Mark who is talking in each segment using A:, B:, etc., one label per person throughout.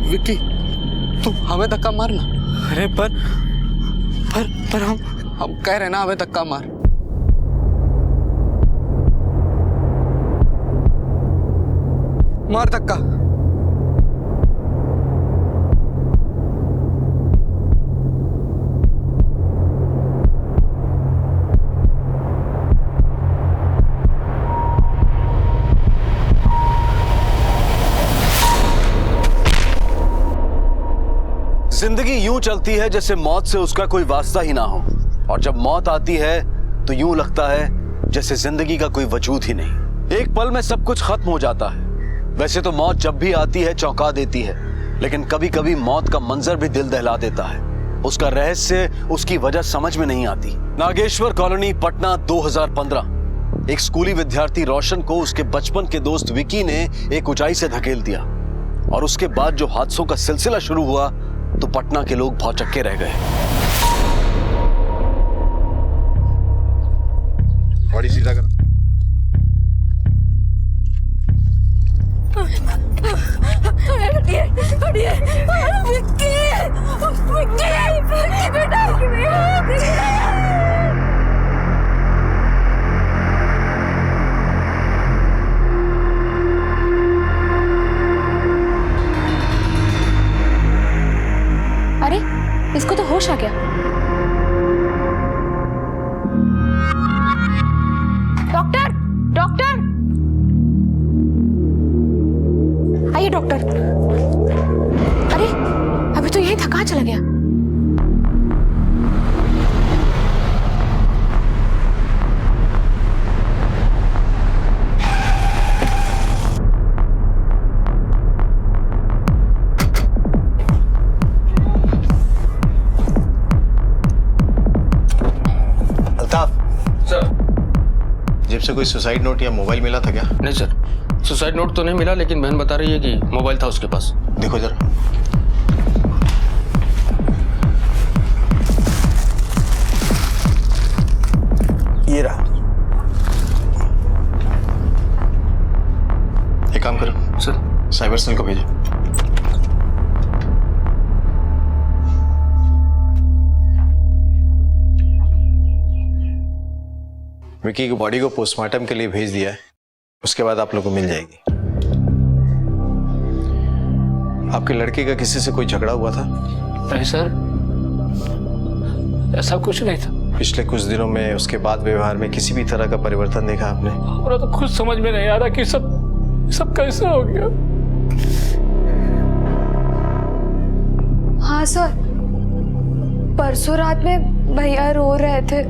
A: विक्की, तू हमें धक्का मारना।
B: अरे पर
A: हम कह रहे ना हमें धक्का मार। मार धक्का।
C: जिंदगी यूं चलती है जैसे मौत से उसका कोई वास्ता ही ना हो, और जब मौत आती है तो यूं लगता है जैसे जिंदगी का कोई वजूद ही नहीं। एक पल में सब कुछ खत्म हो जाता है। वैसे तो मौत जब भी आती है चौंका देती है, लेकिन कभी कभी मौत का मंजर भी दिल दहला देता है। उसका रहस्य, उसकी वजह समझ में नहीं आती। नागेश्वर कॉलोनी, पटना, 2015। एक स्कूली विद्यार्थी रोशन को उसके बचपन के दोस्त विकी ने एक ऊंचाई से धकेल दिया, और उसके बाद जो हादसों का सिलसिला शुरू हुआ तो पटना के लोग भौचक्के रह गए।
D: बॉडी सीधा करो।
E: अरे इसको तो होश आ गया। डॉक्टर, डॉक्टर, आइए डॉक्टर। अरे अभी तो यही था, कहाँ चला गया?
D: जेब से कोई सुसाइड नोट या मोबाइल मिला था क्या?
B: नहीं सर, सुसाइड नोट तो नहीं मिला, लेकिन बहन बता रही है कि मोबाइल था उसके पास।
D: देखो जरा। ये रहा। एक काम करो
B: सर,
D: साइबर सेल को भेजो। विकी की बॉडी को पोस्टमार्टम के लिए भेज दिया है, उसके बाद आप लोगों को मिल जाएगी। आपके लड़के का किसी से कोई झगड़ा हुआ था?
B: नहीं सर, ऐसा कुछ नहीं था।
D: पिछले कुछ दिनों में उसके बाद व्यवहार में किसी भी तरह का परिवर्तन देखा आपने?
B: हमारा तो खुद समझ में नहीं आ रहा कि सब कैसे हो गया।
E: हाँ सर, परसों रात में भैया रो रहे थे।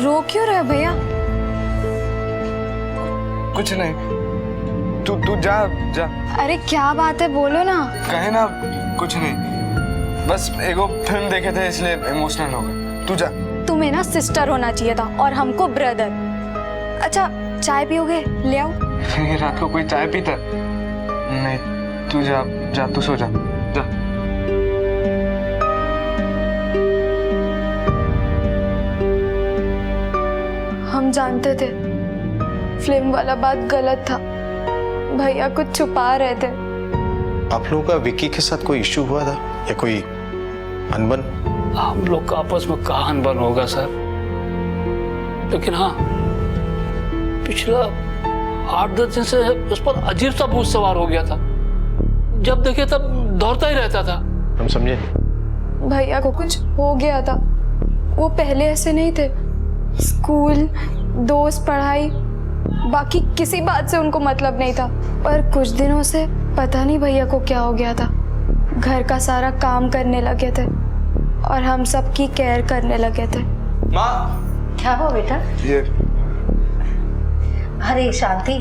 E: रो क्यों रहे भैया?
A: कुछ नहीं, तू जा जा।
E: अरे क्या बात है, बोलो ना।
A: कहे ना कुछ नहीं, बस एगो फिल्म देखे थे इसलिए इमोशनल हो गए। तू जा।
E: तुम्हें ना सिस्टर होना चाहिए था और हमको ब्रदर। अच्छा चाय पियोगे? ले आओ।
A: ये रात को कोई चाय पीता? नहीं, तू जा जा, तू सो जा जा।
E: हम जानते थे फिल्म वाला बात गलत था, भैया कुछ छुपा रहे थे।
D: आप लोगों का विक्की के साथ कोई इश्यू हुआ था या कोई अनबन?
B: हम लोग का आपस में कहाँ अनबन होगा सर, लेकिन हाँ पिछला 8-10 दिन से उस पर अजीब सा भूत सवार हो गया था। जब देखे तब दौड़ता ही रहता था।
D: हम समझे।
E: भैया को कुछ हो गया था, वो पहले ऐसे नहीं थे। स्कूल, दोस्त, पढ़ाई, बाकी किसी बात से उनको मतलब नहीं था। पर कुछ दिनों से पता नहीं भैया को क्या हो गया था। घर का सारा काम करने लगे थे और हम सब की केयर करने लगे थे।
A: माँ,
F: क्या हुआ बेटा?
A: ये
F: अरे शांति,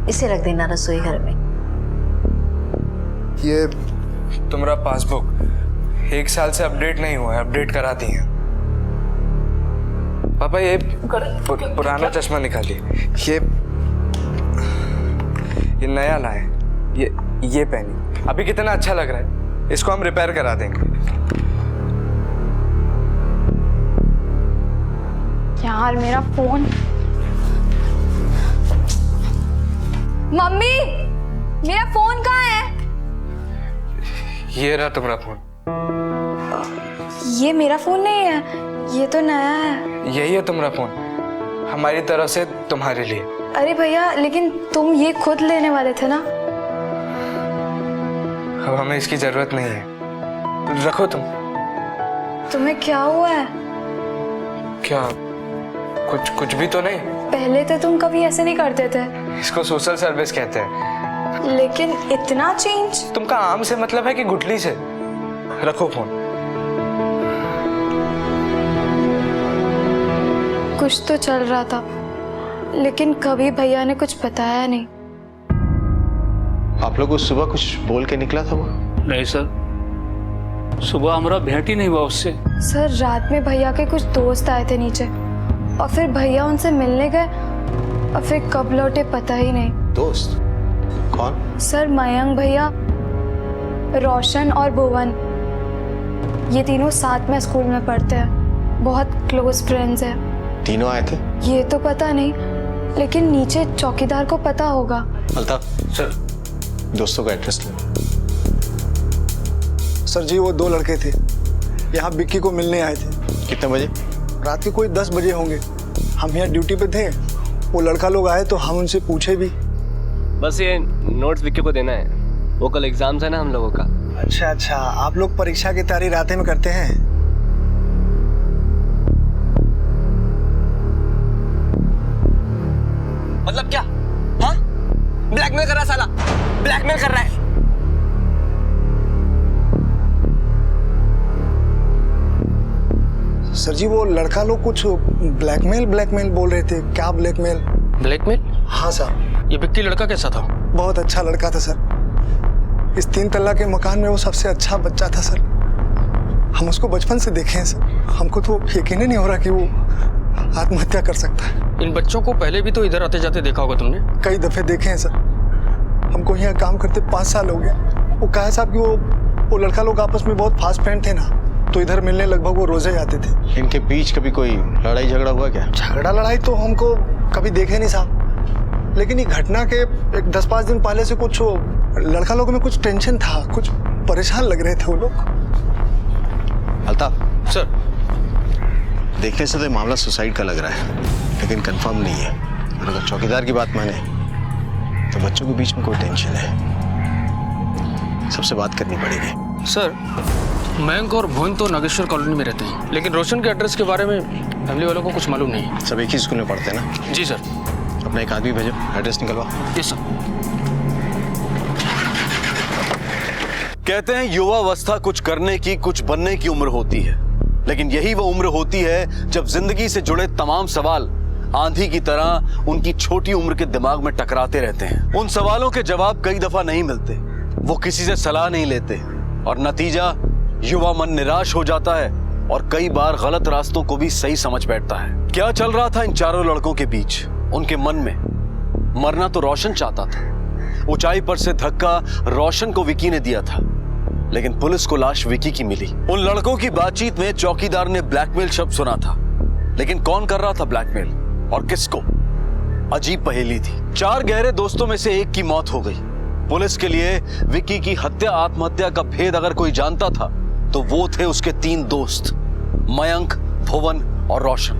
F: इसे रख देना रसोई घर में।
A: ये तुम्हारा पासबुक 1 साल से अपडेट नहीं हुआ है, अपडेट कराती हैं। पापा ये पुराना चश्मा निकालिए। ये नया लाए, ये पहनी। अभी कितना अच्छा लग रहा है। इसको हम रिपेयर करा देंगे।
E: यार मेरा फोन। मम्मी, मेरा फोन कहाँ है?
A: ये रहा तुम्हारा फोन।
E: ये मेरा फोन नहीं है, ये तो नया है।
A: यही है तुम्हारा फोन, हमारी तरफ से तुम्हारे लिए।
E: अरे भैया, लेकिन तुम ये खुद लेने वाले थे ना।
A: अब हमें इसकी जरूरत नहीं है, रखो तुम।
E: तुम्हें क्या हुआ है?
A: क्या? कुछ भी तो नहीं।
E: पहले तो तुम कभी ऐसे नहीं करते थे।
A: इसको सोशल सर्विस कहते हैं।
E: लेकिन इतना चेंज।
A: तुमका आम से मतलब है कि गुठली से? रखो फोन।
E: कुछ तो चल रहा था, लेकिन कभी भैया ने कुछ बताया नहीं।
D: आप लोग उस सुबह कुछ बोल के निकला था वो?
B: नहीं सर, सुबह हमारा भेंट ही नहीं हुआ उससे।
E: सर, रात में भैया के कुछ दोस्त आए थे नीचे, और फिर भैया उनसे मिलने गए, और फिर कब लौटे पता ही नहीं।
D: दोस्त? कौन?
E: सर, मयंक भैया, रोशन और भुवन, ये तीनों साथ में स्कूल में पढ़ते हैं, बहुत क्लोज फ्रेंड्स हैं।
D: तीनों आए थे?
E: ये तो पता नहीं, लेकिन नीचे चौकीदार को पता होगा।
D: अल्ताफ
A: सर,
D: दोस्तों का एड्रेस ले।
G: सर जी, वो 2 लड़के थे, यहाँ विक्की को मिलने आए थे।
D: कितने बजे?
G: रात के कोई 10 बजे होंगे। हम यहाँ ड्यूटी पे थे, वो लड़का लोग आए तो हम उनसे पूछे भी।
H: बस ये नोट्स विक्की को देना है, वो कल एग्जाम्स है ना हम लोगों का।
G: अच्छा, आप लोग परीक्षा की तैयारी रातें में करते हैं?
H: मतलब क्या? हाँ, ब्लैकमेल कर रहा है साला, ब्लैकमेल कर रहा है।
G: सर जी, वो लड़का लोग कुछ ब्लैकमेल बोल रहे थे। क्या ब्लैकमेल?
H: ब्लैकमेल?
G: हाँ सर।
H: ये विक्की लड़का कैसा था?
G: बहुत अच्छा लड़का था सर। इस 3 तल्ला के मकान में वो सबसे अच्छा बच्चा था सर। हम उसको बचपन से देखे हैं सर। हमको तो यकीन ही नहीं हो रहा कि वो आत्महत्या कर सकता है।
H: इन बच्चों को पहले भी तो इधर आते जाते देखा होगा तुमने?
G: कई दफे देखे हैं सर। हमको यहाँ काम करते 5 साल हो गया। वो कहा साहब कि वो लड़का लोग आपस में बहुत फास्ट फ्रेंड थे ना, तो इधर मिलने लगभग वो रोजे आते थे।
D: इनके बीच कभी कोई लड़ाई झगड़ा हुआ क्या?
G: झगड़ा लड़ाई तो हमको कभी देखे नहीं साहब, लेकिन ये घटना के 10-5 दिन पहले से कुछ लड़का लोगों में कुछ टेंशन था, कुछ परेशान लग रहे थे वो लोग।
D: अल्ताफ
H: सर,
D: देखने से तो ये मामला सुसाइड का लग रहा है, लेकिन कंफर्म नहीं है। और अगर चौकीदार की बात माने तो बच्चों के बीच में कोई टेंशन है। सबसे बात करनी पड़ेगी।
H: सर, मयंक और भुवन तो नागेश्वर कॉलोनी में रहते हैं, लेकिन रोशन के एड्रेस के बारे में फैमिली वालों को कुछ मालूम नहीं है।
D: सब एक ही स्कूल में पढ़ते हैं ना?
H: जी सर।
D: अपना एक आदमी भेजो, एड्रेस निकलवा।
H: Yes sir.
C: कहते हैं युवावस्था कुछ करने की, कुछ बनने की उम्र होती है, लेकिन यही वो उम्र होती है जब जिंदगी से जुड़े तमाम सवाल आंधी की तरह उनकी छोटी उम्र के दिमाग में टकराते रहते हैं। उन सवालों के जवाब कई दफा नहीं मिलते, वो किसी से सलाह नहीं लेते, और नतीजा युवा मन निराश हो जाता है और कई बार गलत रास्तों को भी सही समझ बैठता है। क्या चल रहा था इन चारों लड़कों के बीच? उनके मन में मरना तो रोशन चाहता था। ऊंचाई पर से धक्का रोशन को विकी ने दिया था, लेकिन पुलिस को लाश विकी की मिली। उन लड़कों की बातचीत में चौकीदार ने ब्लैकमेल शब्द सुना था, लेकिन कौन कर रहा था ब्लैकमेल और किसको? अजीब पहेली थी। 4 गहरे दोस्तों में से एक की मौत हो गई। पुलिस के लिए विकी की हत्या आत्महत्या का भेद अगर कोई जानता था तो वो थे उसके 3 दोस्त, मयंक, भुवन और रोशन।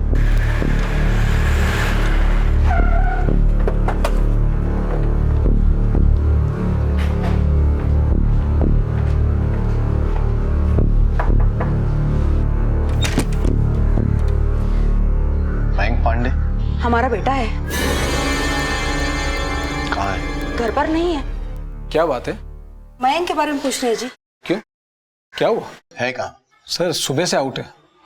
D: मयंक पांडे
I: हमारा बेटा है।
D: कहाँ है?
I: घर पर नहीं है।
J: क्या बात है?
I: मयंक के बारे में पूछ रहे हैं जी।
J: क्यों, क्या हुआ?
D: है कहाँ?
J: सर सुबह से आउट है,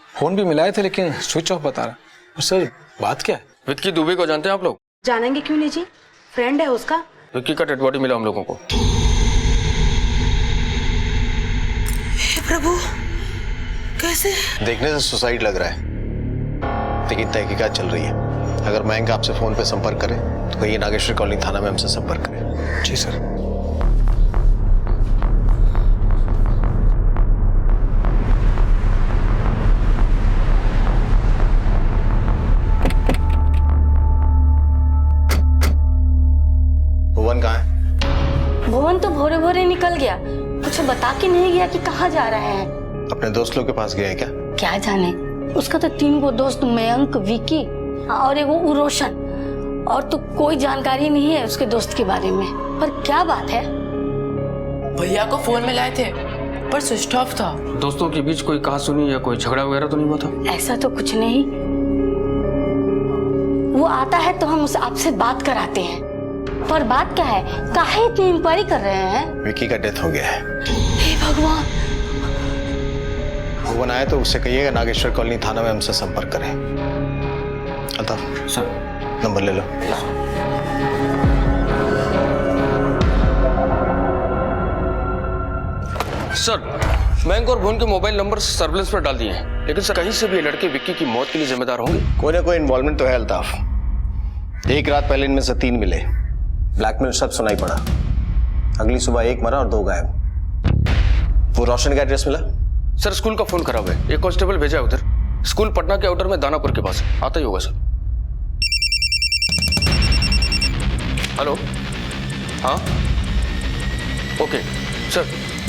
J: फोन भी मिलाए थे लेकिन स्विच ऑफ बता रहा। और सर बात क्या है?
H: विक्की दुबे को जानते हैं आप लोग?
I: जानेंगे क्यों नहीं जी, फ्रेंड है उसका।
H: विक्की का डेड बॉडी मिला हम लोगों को।
I: हे प्रभु, कैसे?
D: देखने से सुसाइड लग रहा है, लेकिन तहकीकात चल रही है। अगर मयंक आपसे फोन पे संपर्क करे तो कहिए नागेश्वर कॉलोनी थाना में हमसे संपर्क करें।
J: जी सर।
K: बता के नहीं गया कि कहाँ जा रहे हैं।
D: अपने दोस्त लोग के पास गया है क्या?
K: क्या जाने, उसका तो 3 गो दोस्त, मयंक, विकी और एगो रोशन, और तो कोई जानकारी नहीं है उसके दोस्त के बारे में। पर क्या बात है?
L: भैया को फोन मिलाए थे पर स्विच ऑफ था।
H: दोस्तों के बीच कोई कहा सुनी या कोई झगड़ा वगैरह तो नहीं हुआ था?
K: ऐसा तो कुछ नहीं, वो आता है तो हम उसे आपसे बात कराते हैं। पर बात क्या है, काहे इतनी इंक्वायरी कर रहे हैं?
D: विक्की का डेथ हो गया है।
K: हे भगवान।
D: भुवन आए तो उससे कहिएगा नागेश्वर कॉलोनी थाना में हमसे संपर्क करें। अल्ताफ
H: सर,
D: नंबर ले लो।
H: सर, मयंक और भुवन के मोबाइल नंबर सर्विलेंस पर डाल दिए हैं, लेकिन सर कहीं से भी ये लड़के विक्की की मौत के लिए जिम्मेदार होंगे।
D: कोई ना कोई इन्वॉल्वमेंट तो है अल्ताफ। एक रात पहले इनमें से 3 मिले, ब्लैकमेल सब सुनाई पड़ा। अगली सुबह 1 मरा और 2 गायब। वो रोशन का एड्रेस मिला?
H: सर स्कूल का फोन खराब है, एक कांस्टेबल भेजा है उधर। स्कूल पटना के आउटर में दानापुर के पास, आता ही होगा सर। हेलो, हाँ ओके सर,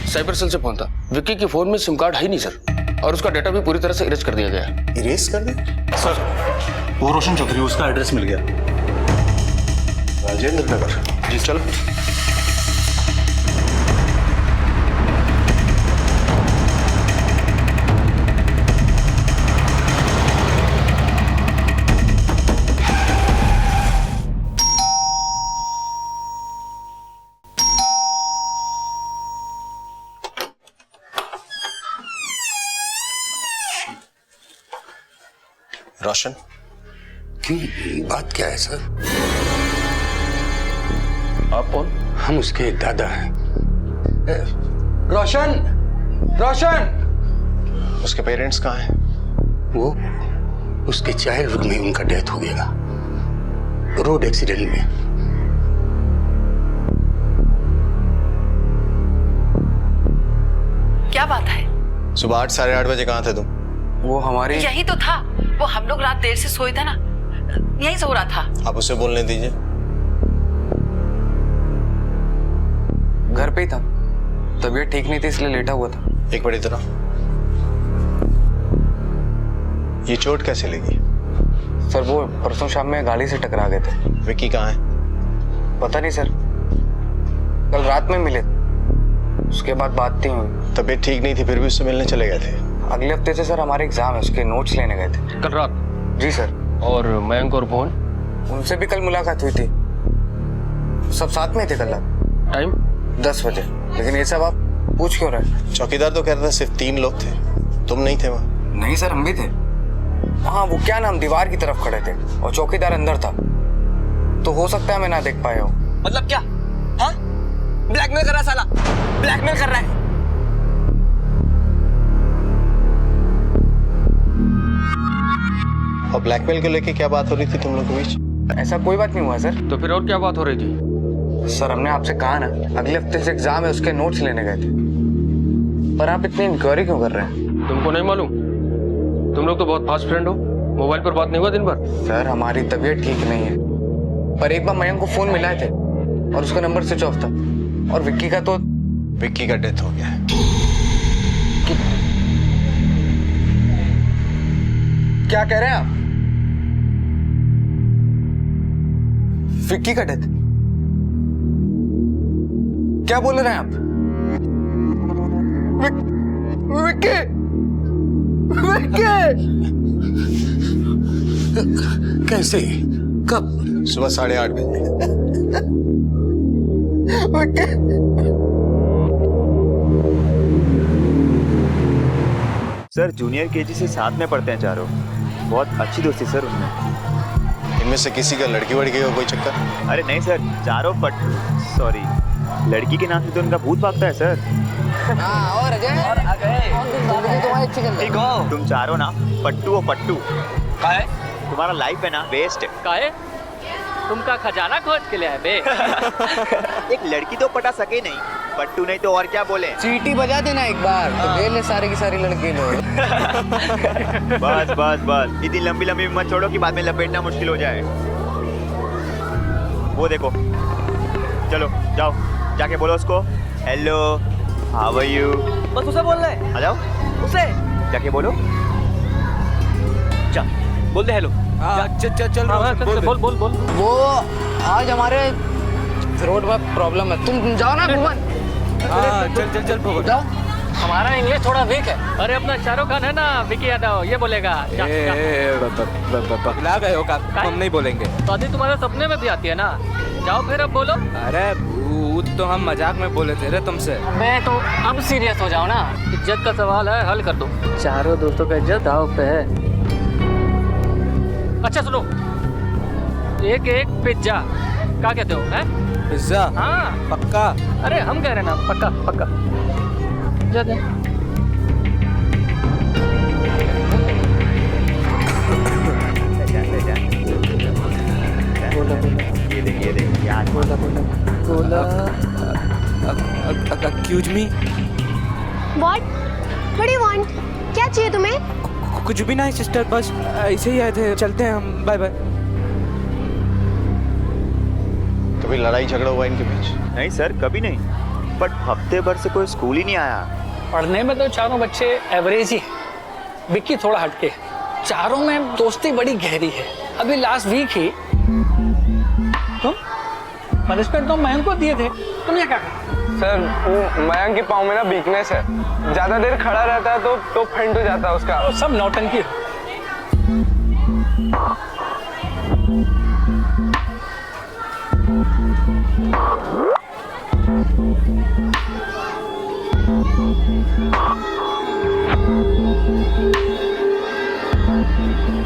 H: साइबर सेल से फोन था। विक्की के फोन में सिम कार्ड है ही नहीं सर, और उसका डेटा भी पूरी तरह से इरेज कर दिया गया है।
D: इरेज कर दिया?
C: सर, वो रोशन चौधरी, उसका एड्रेस मिल गया।
D: राजेंद्र नगर।
C: जी चलो।
D: रोशन,
M: क्यों, बात क्या है सर?
H: आप कौन?
M: हम उसके दादा हैं। रोशन, रोशन!
D: उसके पेरेंट्स कहाँ हैं?
M: वो उसके चाइल्डहुड में उनका डेथ हो गया, रोड एक्सीडेंट में।
I: क्या बात है?
D: सुबह 8 साढ़े 8 बजे कहाँ थे तुम?
A: वो हमारे
I: यही तो था, वो हम लोग रात देर से सोए थे ना, यही सो रहा था।
D: आप उसे बोलने दीजिए।
A: घर पे ही था, तबीयत ठीक नहीं थी इसलिए लेटा हुआ था।
D: एक मिनट इधर आओ। ये चोट कैसे लगी?
A: सर वो परसों शाम में गाड़ी से टकरा गए थे।
D: विक्की कहाँ है?
A: पता नहीं सर, कल रात में मिले, उसके बाद बात नहीं हुई।
D: तबीयत ठीक नहीं थी फिर भी उससे मिलने चले गए थे?
A: अगले हफ्ते से सर हमारे एग्जाम है, उसके नोट्स लेने गए थे।
H: कल रात?
A: जी सर।
H: और मयंक और भुवन?
A: उनसे भी कल मुलाकात हुई थी, सब साथ में थे कल रात।
H: टाइम?
A: 10 बजे। लेकिन ये सब आप पूछ क्यों रहे?
D: चौकीदार तो कह रहा था सिर्फ 3 लोग थे, तुम नहीं थे वहाँ?
A: नहीं सर, हम भी थे वहाँ। वो क्या नाम, दीवार की तरफ खड़े थे और चौकीदार अंदर था, तो हो सकता है मैं ना देख पाया हूँ।
L: मतलब क्या? हाँ, ब्लैकमेल कर रहा है साला, ब्लैकमेल कर रहा है।
D: और ब्लैकमेल को लेके क्या बात हो रही थी तुम लोगों के बीच?
A: ऐसा कोई बात नहीं हुआ सर।
H: तो फिर और क्या बात हो रही थी?
A: सर हमने आपसे कहा ना, अगले हफ्ते से एग्जाम है, उसके नोट्स लेने गए थे। पर आप इतनी इंक्वायरी क्यों कर रहे हैं?
H: तुमको नहीं मालूम? तुम लोग तो बहुत फास्ट फ्रेंड हो, मोबाइल पर बात नहीं हुआ दिन भर?
A: सर हमारी तबीयत ठीक नहीं है, पर एक बार मयंक को फोन मिलाए थे और उसका नंबर स्विच ऑफ था। और विक्की का तो
D: विक्की का डेथ हो गया है।
A: क्या कह रहे हैं आप? विक्की का डेथ? क्या बोल रहे हैं आप? विक्की, विक्की
M: कैसे, कब?
D: सुबह 8:30 बजे।
N: सर जूनियर केजी से साथ में पढ़ते हैं चारों, बहुत अच्छी दोस्ती सर उनमें।
D: इनमें से किसी का लड़की वड़की का कोई चक्कर?
N: अरे नहीं सर, चारों सॉरी, लड़की के नाम से तो उनका भूत भागता है सर।
L: और अजय और आ गए।
N: ठीक हो तुम चारों ना, पट्टू हो पट्टू।
L: का है?
N: तुम्हारा लाइफ है ना वेस्ट।
L: का है? तुमका खजाना खोज के ले आए बे।
N: एक लड़की तो पटा सके नहीं, पट्टू नहीं तो और क्या बोले।
L: चीटी बजा देना एक बार तो ले ले सारे की सारी लड़के लोग।
N: बस बस बस, इतनी लंबी लंबी मत छोड़ो कि बाद में लपेटना मुश्किल हो जाए। वो देखो, चलो जाओ जाके बोलो उसको हेलो हाउ आर यू?
L: बस उसे बोल रहे,
N: आ जाओ,
L: उसे
N: जाके बोलो। चल बोल दे हेलो।
B: चल बोल बोल बोल।
A: वो आज हमारे रोड में प्रॉब्लम है, तुम जाओ ना भुवन।
N: चल भगवान।
A: जाओ।
B: हमारा इंग्लिश थोड़ा वीक है। अरे अपना शाहरुख खान है ना, विकी यादव, ये बोलेगा।
L: ला गए हो का, हम नहीं बोलेंगे।
B: दादी तुम्हारे सपने में भी आती है ना, जाओ फिर अब बोलो।
L: अरे वो तो हम मजाक में बोले थे रे तुमसे।
B: मैं तो अब सीरियस हो जाओ ना, इज्जत का सवाल है, हल कर दो। चारों दोस्तों का इज्जत दाव पे है। अच्छा सुनो, एक पिज्जा क्या कहते हो? है
L: पिज्जा?
B: हाँ
L: पक्का?
B: अरे हम कह रहे ना, पक्का पक्का। जा दे।
N: ये देख यार।
B: बोला
L: excuse me.
E: What do you want? क्या चाहिए तुम्हें?
L: कुछ भी नहीं सिस्टर, बस ऐसे ही आए थे, चलते हैं हम, बाय बाय।
D: कभी लड़ाई झगड़ा हुआ इनके बीच?
N: नहीं सर, कभी नहीं, बट हफ्ते भर से कोई स्कूल ही नहीं आया।
B: पढ़ने में तो चारों बच्चे एवरेज ही, विक्की थोड़ा हटके। चारों में दोस्ती बड़ी गहरी है। अभी लास्ट वीक ही तुम पनिशमेंट तो मयंक को दिए थे, तुमने क्या कहा?
L: सर वो मयंक के पाँव में ना वीकनेस है, ज्यादा देर खड़ा रहता है तो फेंट हो जाता है उसका।
B: तो सब नौटंकी।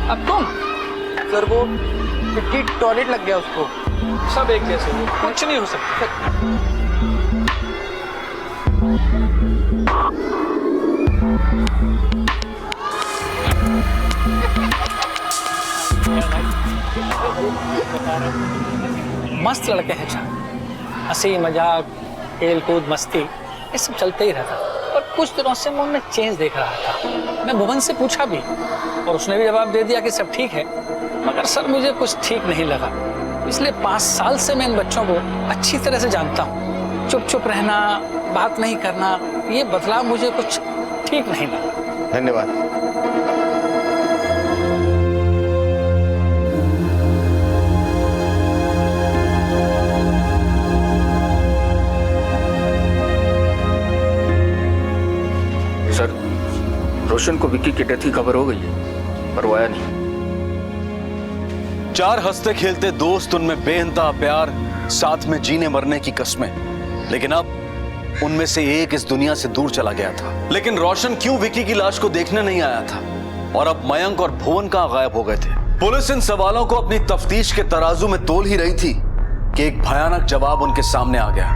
B: अब तुम
A: सर वो विक्की टॉयलेट लग गया उसको।
B: सब एक जैसे हो, कुछ नहीं हो सकता। मस्त लड़के हैं चार, हंसी मजाक खेल कूद मस्ती ये सब चलते ही रहता। और कुछ दिनों से मैं उनमें चेंज देख रहा था। मैं भुवन से पूछा भी और उसने भी जवाब दे दिया कि सब ठीक है, मगर सर मुझे कुछ ठीक नहीं लगा। इसलिए 5 साल से मैं इन बच्चों को अच्छी तरह से जानता हूँ। चुप चुप रहना, बात नहीं करना, ये बदलाव मुझे कुछ ठीक नहीं लगा।
D: धन्यवाद।
H: सर, रोशन को विक्की की डेथ की खबर हो गई है, पर वो आया नहीं।
C: 4 हंसते खेलते दोस्त, उनमें बेइंतहा प्यार, साथ में जीने मरने की कस्में, लेकिन अब उनमें से एक इस दुनिया से दूर चला गया था। लेकिन रोशन क्यों विक्की की लाश को देखने नहीं आया था? और अब मयंक और भुवन कहां गायब हो गए थे? पुलिस इन सवालों को अपनी तफ्तीश के तराजू में तोल ही रही थी कि एक भयानक जवाब उनके सामने आ गया।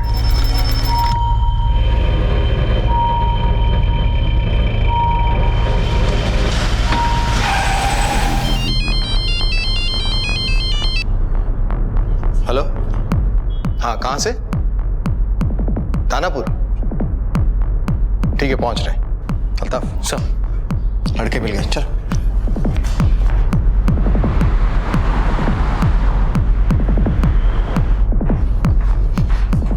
D: हेलो, हाँ कहाँ से? दानापुर? ठीक है पहुंच रहे। अल्ताफ सर, लड़के मिल गए, चल।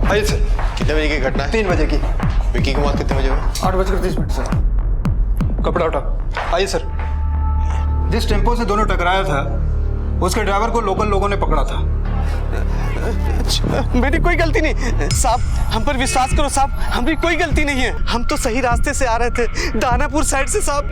G: आइए सर।
D: कितने बजे की घटना है?
G: 3 बजे की।
D: विक्की की मौत कितने बजे हुई?
G: 8:30 सर। कपड़ा उठा। आइए सर। जिस टेम्पो से दोनों टकराया था उसके ड्राइवर को लोकल लोगों ने पकड़ा था।
L: मेरी कोई गलती नहीं साहब, हम पर विश्वास करो साहब, हमारी कोई गलती नहीं है। हम तो सही रास्ते से आ रहे थे, दानापुर साइड से साहब।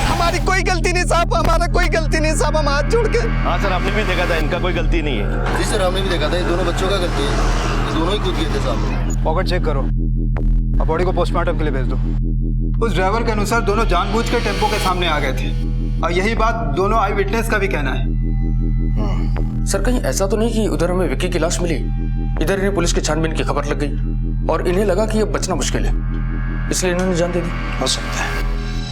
L: हमारी कोई गलती नहीं साहब, हमारा कोई गलती नहीं साहब, हम हाथ जोड़ के।
N: हाँ सर, आपने भी देखा था, इनका कोई गलती नहीं है।
M: जी सर, हमने भी देखा था, ये दोनों बच्चों का गलती है, दोनों ही कूद गए थे साहब।
G: पॉकेट चेक करो और बॉडी को पोस्टमार्टम के लिए भेज दो। उस ड्राइवर के अनुसार दोनों जानबूझ के टेम्पो के सामने आ गए थे और यही बात दोनों आई विटनेस का भी कहना है।
H: सर कहीं ऐसा तो नहीं कि उधर हमें विक्की की लाश मिली, इधर इन्हें पुलिस की छानबीन की खबर लग गई और इन्हें लगा कि अब बचना मुश्किल है, इसलिए इन्होंने जान दे दी?
D: हो सकता है।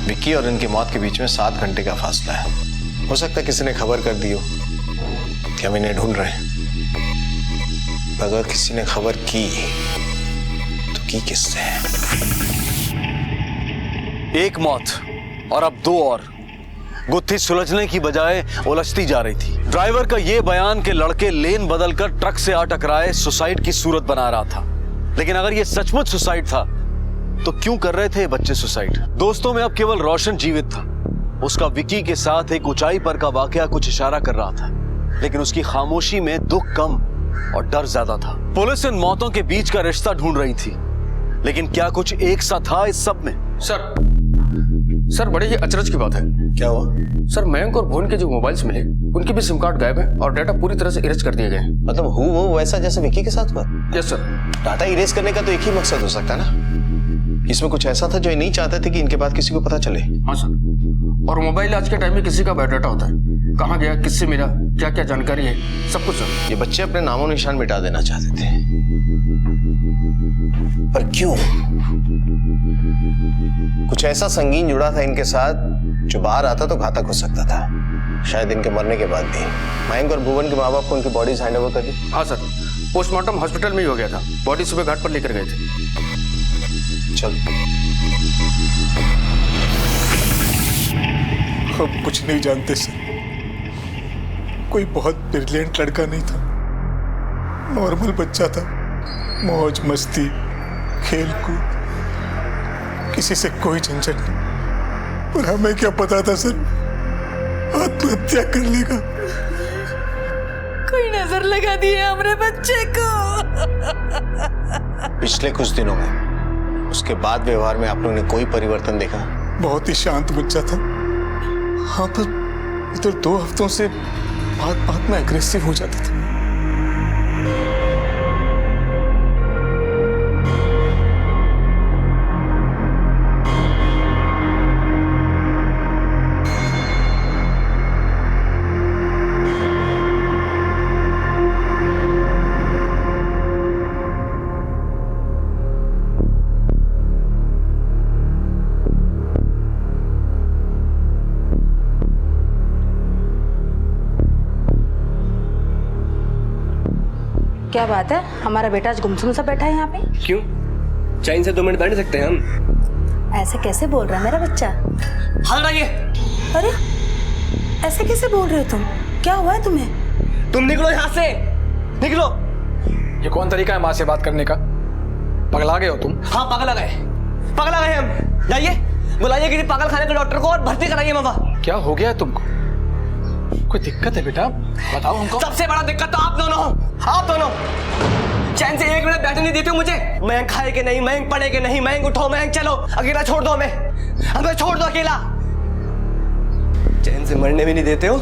D: विक्की और इनकी मौत के बीच में 7 घंटे का फासला है। हो सकता है किसी ने खबर कर दी हो कि हम इन्हें ढूंढ रहे हैं। अगर किसी ने खबर की तो की किससे?
C: एक मौत और अब दो और। गुत्थी सुलझने की बजाय उलझती जा रही थी। ड्राइवर का यह बयान कि लड़के लेन बदलकर ट्रक से आ टकराए सुसाइड की सूरत बना रहा था, लेकिन अगर यह सचमुच सुसाइड था तो क्यों कर रहे थे ये बच्चे सुसाइड? दोस्तों में अब केवल रोशन जीवित था। उसका विकी के साथ एक ऊंचाई पर का वाकया कुछ इशारा कर रहा था, लेकिन उसकी खामोशी में दुख कम और डर ज्यादा था। पुलिस इन मौतों के बीच का रिश्ता ढूंढ रही थी, लेकिन क्या कुछ एक सा था इस सब में?
H: सर बड़ी ही अचरज की बात है।
D: क्या हुआ?
H: सर मयंक और भुवन के जो मोबाइल्स मिले उनके भी सिम कार्ड गायब है और डाटा पूरी तरह से इरेज कर दिए गए हैं।
D: मतलब वो वैसा जैसे विकी के साथ हुआ?
H: Yes sir.
D: डाटा इरेज करने का तो एक ही मकसद हो सकता है ना, इसमें कुछ ऐसा था जो ये नहीं चाहते थे कि इनके बाद किसी को पता चले।
H: हाँ सर, और मोबाइल आज के टाइम में किसी का बायोडाटा होता है, कहाँ गया, किससे मिला, क्या क्या जानकारी है, सब कुछ सर।
D: ये बच्चे अपने नामों निशान मिटा देना चाहते थे, पर क्यों? कुछ ऐसा संगीन जुड़ा था इनके साथ जो बाहर आता तो घातक हो सकता था। शायद इनके मरने के बाद भी मयंक और भुवन के माँ बाप को उनकी बॉडीज हैंड ओवर कर दी।
H: हाँ सर, पोस्टमार्टम हॉस्पिटल में ही हो गया था, बॉडी सुबह घाट पर लेकर गए थे।
D: चल
O: हम कुछ नहीं जानते सर, कोई बहुत ब्रिलियंट लड़का नहीं था, नॉर्मल बच्चा था, मौज मस्ती खेल कूद, किसी से कोई झंझट नहीं। और हमें क्या पता था सर आत्महत्या कर लेगा।
I: कोई नजर लगा दी है हमारे बच्चे को।
D: पिछले कुछ दिनों में उसके बाद व्यवहार में आप लोगों ने कोई परिवर्तन देखा?
O: बहुत ही शांत बच्चा था। हाँ, पर इधर 2 हफ्तों से बात में एग्रेसिव हो जाता था।
F: क्या बात है, हमारा बेटा आज गुमसुम सा बैठा है यहाँ पे?
L: क्यों? चैन से 2 मिनट बैठ सकते हैं हम?
F: ऐसे कैसे बोल रहा है मेरा बच्चा?
L: हाथ रखिए।
F: अरे ऐसे कैसे बोल रहे हो तुम? क्या हुआ है तुम्हें?
L: तुम निकलो यहाँ से, निकलो।
J: ये कौन तरीका है माँ से बात करने का? पगला गए हो तुम?
L: हाँ पगला गए हम। जाइए बुलाइए किसी पागल खाने के डॉक्टर को और भर्ती कराइए मामा।
J: क्या हो गया है तुमको? कोई दिक्कत है बेटा? बताओ हमको।
L: सबसे बड़ा दिक्कत तो आप दोनों चैन से 1 मिनट बैठने नहीं देते हो मुझे। मयंक खाए के नहीं, मयंक पढ़े के नहीं, मयंक उठो, मयंक चलो, अकेला छोड़ दो हमें छोड़ दो अकेला। चैन से मरने भी नहीं देते हो।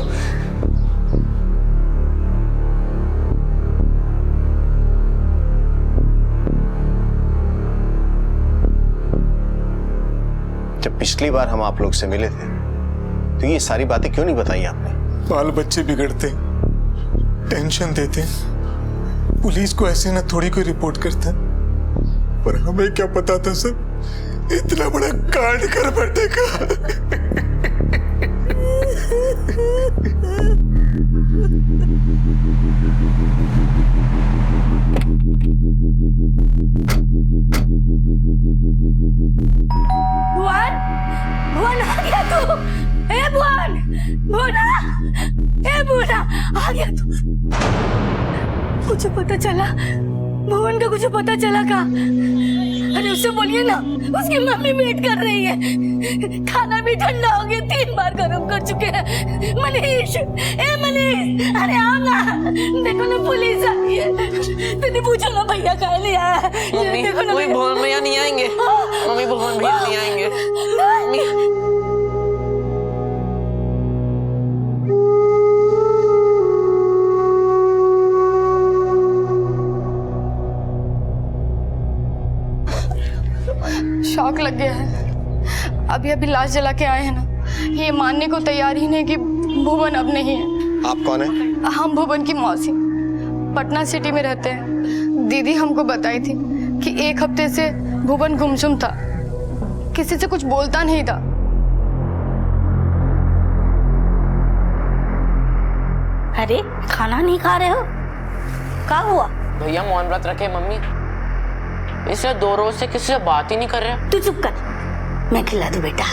D: जब पिछली बार हम आप लोग से मिले थे तो ये सारी बातें क्यों नहीं बताई आपने?
O: बाल बच्चे बिगड़ते, टेंशन देते, पुलिस को ऐसे ना थोड़ी कोई रिपोर्ट करता, पर हमें क्या पता था सर इतना बड़ा कांड कर बैठेगा।
K: भुवन आ गया तू? ए भुवन, भुवन आ गया तू? कुछ पता चला? भुवन का कुछ पता चला का? अरे उससे बोलिए ना, उसकी मम्मी वेट कर रही है। खाना भी ठंडा हो गया, 3 बार गर्म कर चुके हैं। मनीष, ए मनीष, अरे आओ ना, देखो ना पुलिस आई है। तूने पूछो ना भैया कहाँ ले आया है? देखो ना
I: भुवन भैया नहीं आएंगे। मम्मी भुवन भैया नहीं आएंगे।
E: शॉक लग गया है। अभी लाश जला के आए हैं ना, ये मानने को तैयार ही नहीं कि भुवन अब नहीं है।
D: आप कौन है?
E: हम भुवन की मौसी, पटना सिटी में रहते हैं। दीदी हमको बताई थी कि 1 हफ्ते से भुवन गुमसुम था, किसी से कुछ बोलता नहीं था।
K: अरे खाना नहीं खा रहे हो? क्या हुआ?
I: भैया मौन व्रत रखे मम्मी, इसलिए 2 रोज से किसी से बात ही नहीं कर रहे।
K: तू चुप कर, मैं खिला दूं बेटा,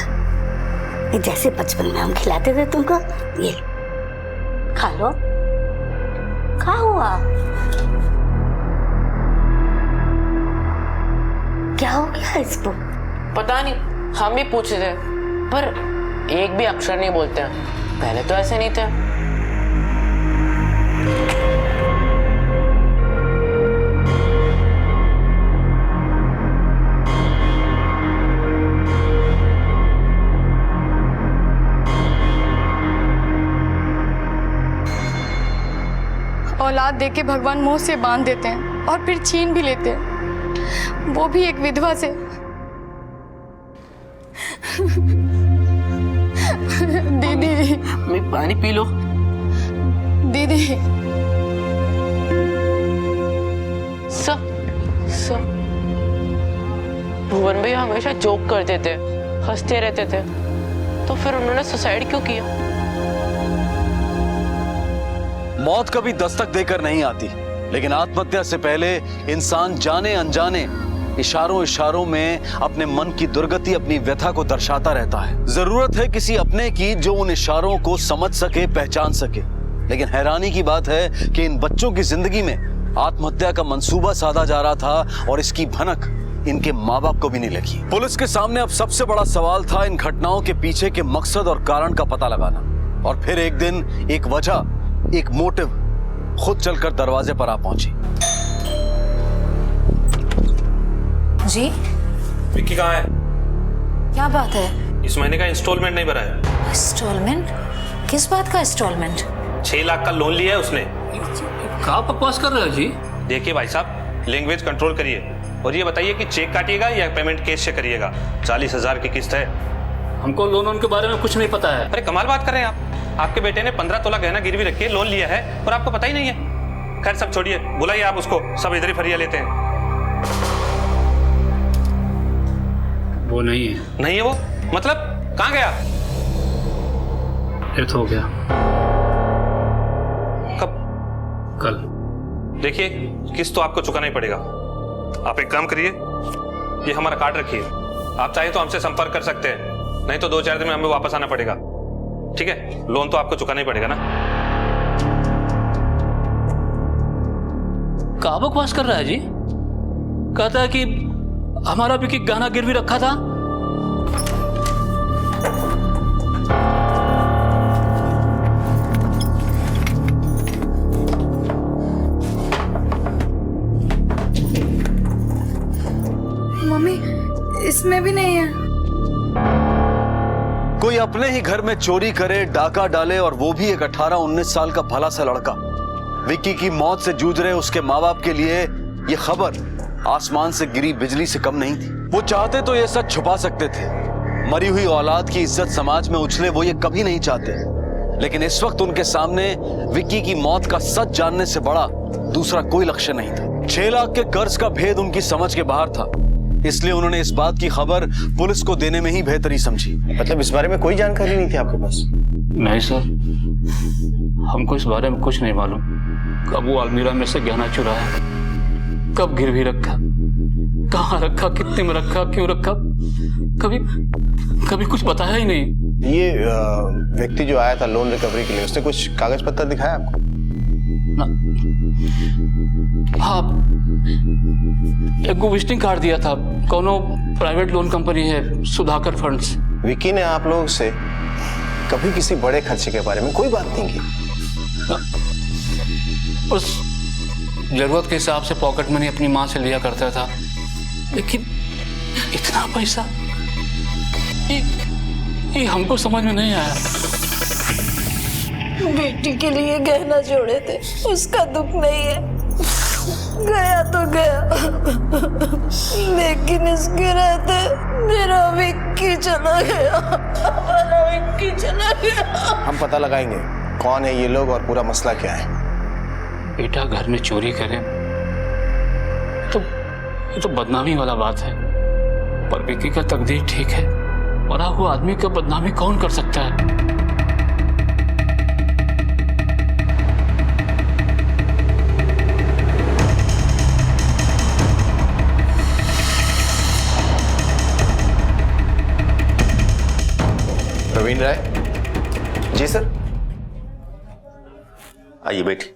K: ये जैसे बचपन में हम खिलाते थे तुमको, ये खा लो। क्या हुआ? क्या हो गया इसको?
P: पता नहीं, हम भी पूछ रहे थे पर एक भी अक्षर नहीं बोलते हैं। पहले तो ऐसे नहीं थे।
E: औलाद देके भगवान मुंह से बांध देते हैं और फिर छीन भी लेते हैं, वो भी एक विधवा से। दीदी,
P: मैं पानी पी लो।
E: दीदी,
P: सब भुवन भैया हमेशा जोक करते थे, हंसते रहते थे, तो फिर उन्होंने सुसाइड क्यों किया?
C: मौत कभी दस्तक देकर नहीं आती, लेकिन आत्महत्या से पहले इंसान जाने अनजाने इशारों इशारों में अपने मन की दुर्गति, अपनी व्यथा को दर्शाता रहता है। जरूरत है किसी अपने की जो उन इशारों को समझ सके, पहचान सके। लेकिन हैरानी की बात है कि इन बच्चों की जिंदगी में आत्महत्या का मंसूबा साधा जा रहा था और इसकी भनक इनके माँ बाप को भी नहीं लगी। पुलिस के सामने अब सबसे बड़ा सवाल था इन घटनाओं के पीछे के मकसद और कारण का पता लगाना। और फिर एक दिन एक वजह, एक मोटिव खुद चलकर दरवाजे पर आ पहुंची।
Q: जी,
R: विक्की कहाँ है?
Q: क्या बात है?
R: इस महीने का इंस्टॉलमेंट नहीं भरा है।
Q: इंस्टॉलमेंट? किस बात का इंस्टॉलमेंट?
R: 6 लाख का लोन लिया है उसने।
B: कहाँ बकवास कर रहे हो जी?
R: देखिए भाई साहब, लैंग्वेज कंट्रोल करिए और ये बताइए कि चेक काटिएगा या पेमेंट कैश से करिएगा। 40,000 की किस्त है।
B: हमको लोन के बारे में कुछ नहीं पता है।
R: अरे कमाल बात कर रहे हैं आप। आपके बेटे ने 15 तोला गहना गिरवी रख के लोन लिया है और आपको पता ही नहीं है। खैर सब छोड़िए, बुलाइए आप उसको, सब इधर ही फरिया लेते हैं।
B: वो नहीं है।
R: नहीं है वो? मतलब कहाँ गया?
B: डेथ हो गया।
R: कब?
B: कल।
R: देखिए, किस्त तो आपको चुकाना ही पड़ेगा। आप एक काम करिए, ये हमारा कार्ड रखिए। आप चाहे तो हमसे संपर्क कर सकते हैं, नहीं तो 2-4 दिन में हमें वापस आना पड़ेगा। ठीक है? लोन तो आपको चुकाना ही पड़ेगा ना।
B: क्या बकवास कर रहा है जी? कहता है कि हमारा भी गहना गिरवी रखा था।
E: मम्मी, इसमें भी नहीं है।
C: कोई अपने ही घर में चोरी करे, डाका डाले, और वो भी एक 18-19 साल का भला सा लड़का। विक्की की मौत से जूझ रहे उसके माँ बाप के लिए ये खबर आसमान से गिरी बिजली से कम नहीं थी। वो चाहते तो ये सच छुपा सकते थे, मरी हुई औलाद की इज्जत समाज में उछले वो ये कभी नहीं चाहते। लेकिन इस वक्त उनके सामने विक्की की मौत का सच जानने से बड़ा दूसरा कोई लक्ष्य नहीं था। 6 लाख के कर्ज का भेद उनकी समझ के बाहर था, इसलिए उन्होंने इस बात की खबर पुलिस को देने में ही बेहतरी समझी।
D: मतलब इस बारे में कोई जानकारी नहीं थी आपके पास?
B: नहीं सर, हमको इस बारे में कुछ नहीं मालूम। कब वो अलमीरा में से गहना चुराया, कब गिरवी रखा, कहाँ रखा, कितने में रखा, क्यों रखा, कभी कुछ बताया ही नहीं।
D: ये व्यक्ति जो आया था लोन रिकवरी के लिए, उसने कुछ कागज पत्र दिखाया आपको?
B: हाँ, एक विजिटिंग कार्ड दिया था, कोनो प्राइवेट लोन कंपनी है, सुधाकर फंड्स।
D: विक्की ने आप लोगों से कभी किसी बड़े खर्चे के बारे में कोई बात नहीं की?
B: उस जरूरत के हिसाब से पॉकेट मनी अपनी माँ से लिया करता था, लेकिन इतना पैसा ये हमको समझ में नहीं आया।
K: बेटी के लिए गहना जोड़े थे, उसका दुख नहीं है। गया तो गया, लेकिन इसके रहते मेरा विक्की चला गया, मेरा विक्की चला गया।
D: हम पता लगाएंगे कौन है ये लोग और पूरा मसला क्या है।
B: बेटा घर में चोरी करे तो ये तो बदनामी वाला बात है, पर विक्की का तकदीर ठीक है। मरा हुआ आदमी का बदनामी कौन कर सकता है?
D: अनिल राय। जी सर। आइए बैठिए।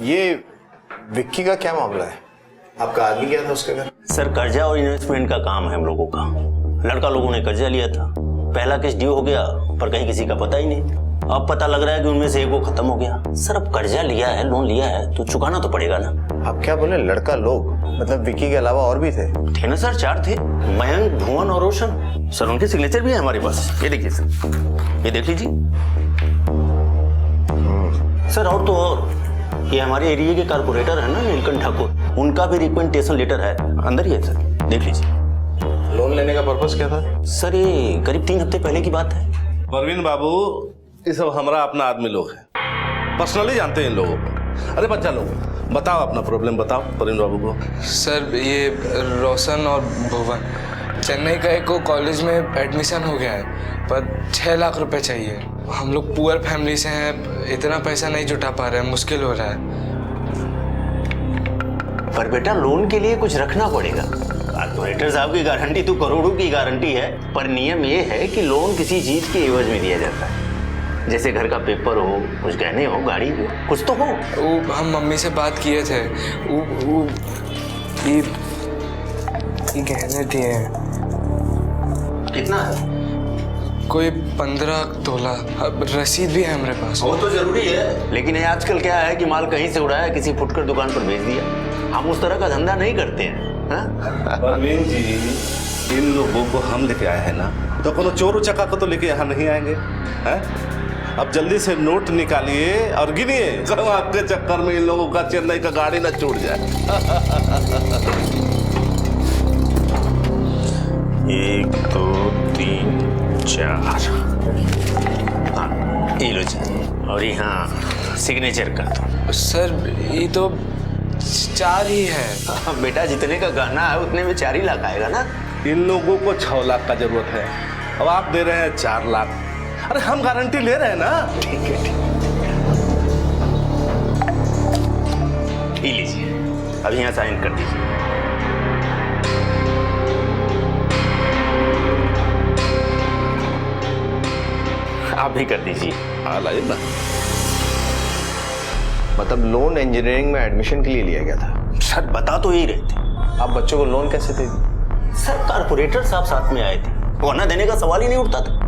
D: ये विक्की का क्या मामला है? आपका आदमी गया था उसके घर?
S: सर कर्जा और इन्वेस्टमेंट का काम है हम लोगों का। लड़का लोगों ने कर्जा लिया था, पहला केस ड्यू हो गया पर कहीं किसी का पता ही नहीं। अब पता लग रहा है कि उनमें से एक वो खत्म हो गया। सर अब कर्जा लिया है, लोन लिया है तो चुकाना तो पड़ेगा ना।
D: आप क्या बोले? लड़का लोग मतलब विक्की के अलावा और भी थे?
S: थे ना सर, 4 थे, मयंक, भुवन और रोशन। सर उनके सिग्नेचर भी है हमारे पास, ये देखिए सर, ये देख लीजिए। सर और तो और ये हमारे एरिया के कारपोरेटर है ना नीलकंठ ठाकुर, उनका भी रिकमेंडेशन लेटर है, अंदर ही है सर, देख लीजिए।
D: लोन लेने का पर्पस क्या था?
S: सर ये करीब 3 हफ्ते पहले की बात है।
T: परवीन बाबू, ये सब हमारा अपना आदमी लोग है, पर्सनली जानते हैं इन लोगों को। अरे बच्चा लोग, बताओ अपना प्रॉब्लम बताओ परवीन बाबू को।
U: सर ये रोशन और भुवन, चेन्नई का एक को कॉलेज में एडमिशन हो गया है पर 6 लाख रुपए चाहिए। हम लोग पुअर फैमिली से हैं, इतना पैसा नहीं जुटा पा रहे हैं, मुश्किल हो रहा है।
S: पर बेटा लोन के लिए कुछ रखना पड़ेगा। कारपोरेटर साहब की गारंटी तो करोड़ों की गारंटी है, पर नियम ये है कि लोन किसी चीज के एवज में दिया जाता है, जैसे घर का पेपर हो, कुछ गहने हो, गाड़ी हो, कुछ तो हो।
U: वो हम मम्मी से बात किए थे, ये गहने दिए हैं।
S: कितना है?
U: कोई 15 तोला, अब रसीद भी है हमारे पास।
S: वो तो जरूरी है, लेकिन ये आजकल क्या है कि माल कहीं से उड़ाया, किसी फुटकर दुकान पर भेज दिया। हम उस तरह का धंधा नहीं करते हैं।
T: परवीन जी, इन लोगों को हम लेके आए हैं ना, तो कोनो चोर उचक्का को तो लेके यहाँ नहीं आएंगे हैं? अब जल्दी से नोट निकालिए और गिनिए, कब आपके चक्कर में इन लोगों का चेन्नई का गाड़ी न छूट जाए।
S: 1 2 3 4, हाँ ये लो जी, और यहाँ सिग्नेचर कर दो।
U: सर ये तो 4 ही है।
S: बेटा जितने का गहना है उतने में 4 ही लाख आएगा ना।
T: इन लोगों को 6 लाख का जरूरत है, अब आप दे रहे हैं 4 लाख। अरे हम गारंटी ले रहे हैं ना।
S: ठीक है, ठीक लीजिए, अब यहाँ साइन कर दीजिए। आप भी कर दीजिए।
T: हाँ लाइए ना।
D: मतलब लोन इंजीनियरिंग में एडमिशन के लिए लिया गया था?
S: सर बता तो यही रहे थे।
D: आप बच्चों को लोन कैसे दे दी?
S: सर कारपोरेटर साहब साथ में आए थे, वरना देने का सवाल ही नहीं उठता था।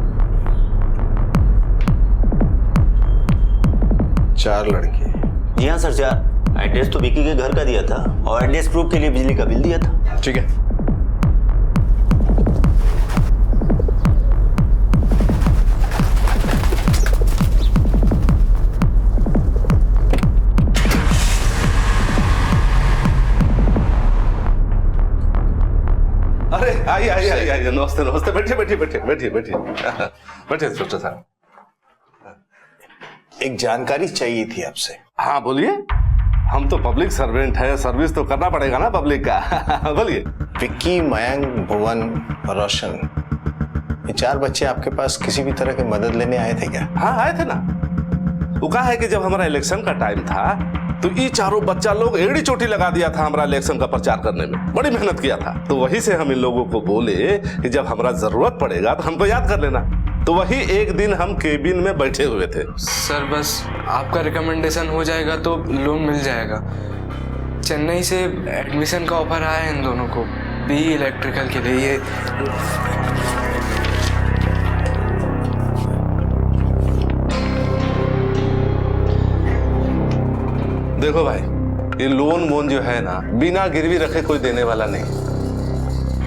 D: 4 लड़के?
S: जी हाँ सर 4। एड्रेस तो विकी के घर का दिया था और एड्रेस प्रूफ के लिए बिजली का बिल दिया था।
D: ठीक है।
T: अरे आइए आइए आइए आइए, नमस्ते नमस्ते, बैठिए बैठिए बैठिए बैठिए बैठिए बैठिए इंस्पेक्टर साहब।
D: एक जानकारी चाहिए थी आपसे।
T: हाँ बोलिए, हम तो पब्लिक सर्वेंट है, सर्विस तो करना पड़ेगा ना पब्लिक का। बोलिए।
D: विक्की, मयंक, भुवन और रोशन, ये 4 बच्चे आपके पास किसी भी तरह की मदद लेने आए थे क्या?
T: हाँ आए थे ना। वो कहा है कि जब हमारा इलेक्शन का टाइम था तो ये 4 बच्चा लोग एड़ी चोटी लगा दिया था हमारा इलेक्शन का प्रचार करने में, बड़ी मेहनत किया था। तो वहीं से हम इन लोगों को बोले कि जब हमारा जरूरत पड़ेगा तो हमको याद कर लेना। तो वही एक दिन हम केबिन में बैठे हुए थे।
U: सर बस आपका रिकमेंडेशन हो जाएगा तो लोन मिल जाएगा। चेन्नई से एडमिशन का ऑफर आया है इन दोनों को, बीई इलेक्ट्रिकल के लिए। ये
T: देखो भाई, ये लोन वोन जो है ना, बिना गिरवी रखे कोई देने वाला नहीं,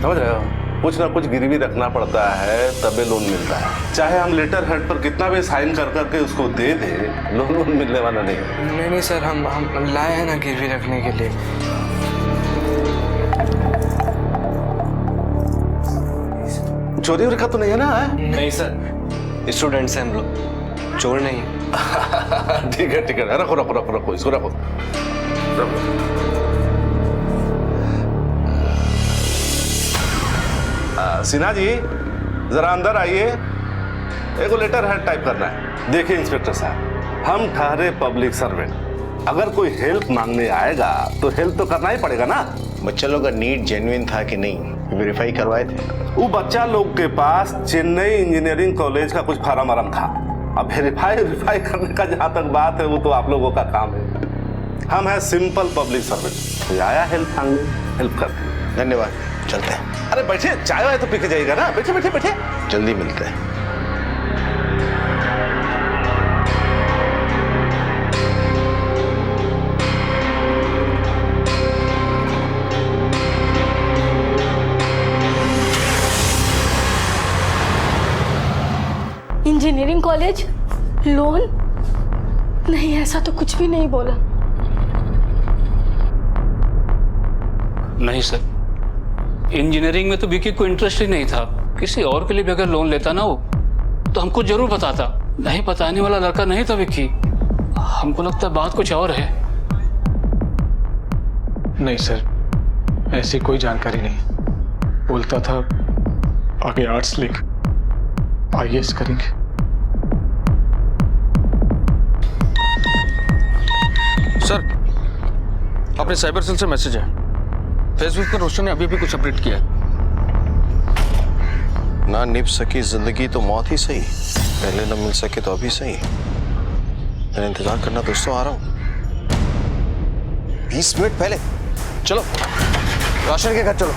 T: समझ रहे हो? कुछ ना कुछ गिरवी रखना पड़ता है तबे लोन मिलता है। चाहे हम लेटर हेड पर कितना भी साइन कर करके उसको दे दे, लोन वोन मिलने वाला नहीं।
U: नहीं नहीं सर, हम लाए हैं ना गिरवी रखने के लिए।
T: चोरी वोरी का तो नहीं है ना?
L: नहीं सर, स्टूडेंट्स हैं हम लोग, चोर नहीं।
T: ठीक है ठीक है, रखो रखो रखो रखो इसको रखो। सिन्हा जी जरा अंदर आइए, एक लेटर हेड टाइप करना है। देखिए इंस्पेक्टर साहब, हम ठहरे पब्लिक सर्वेंट, अगर कोई हेल्प मांगने आएगा तो हेल्प तो करना ही पड़ेगा ना।
D: बच्चा लोग का नीड जेन्युइन था कि नहीं, वेरीफाई करवाए थे।
T: वो बच्चा लोग के पास चेन्नई इंजीनियरिंग कॉलेज का कुछ फार्म वारम था। अब वेरीफाई करने का जहां तक बात है वो तो आप लोगों का काम है। हम हैं सिंपल पब्लिक सर्वेंट, आया हेल्प मांगने, हेल्प करते हैं।
D: धन्यवाद, चलते हैं।
T: अरे बैठे, चाय वाय तो पी के जाइएगा ना। बैठे बैठे बैठे,
D: जल्दी मिलते हैं।
K: Engineering college, loan? नहीं, ऐसा तो कुछ भी नहीं बोला।
B: नहीं सर, इंजीनियरिंग में तो विकी को इंटरेस्ट ही नहीं था। किसी और के लिए भी अगर लोन लेता ना वो तो हमको जरूर बताता। नहीं बताने वाला लड़का नहीं था विकी। हमको लगता है बात कुछ और है।
J: नहीं सर, ऐसी कोई जानकारी नहीं। बोलता था आगे आर्ट्स लेकर IAS करेंगे।
H: सर, अपने साइबर सेल से मैसेज है। फेसबुक पर रोशन ने अभी भी कुछ अपडेट किया है।
D: ना निभ सकी जिंदगी तो मौत ही सही, पहले न मिल सके तो अभी सही। मैंने इंतजार करना दोस्तों, आ रहा हूं 20 मिनट पहले। चलो रोशन के घर चलो।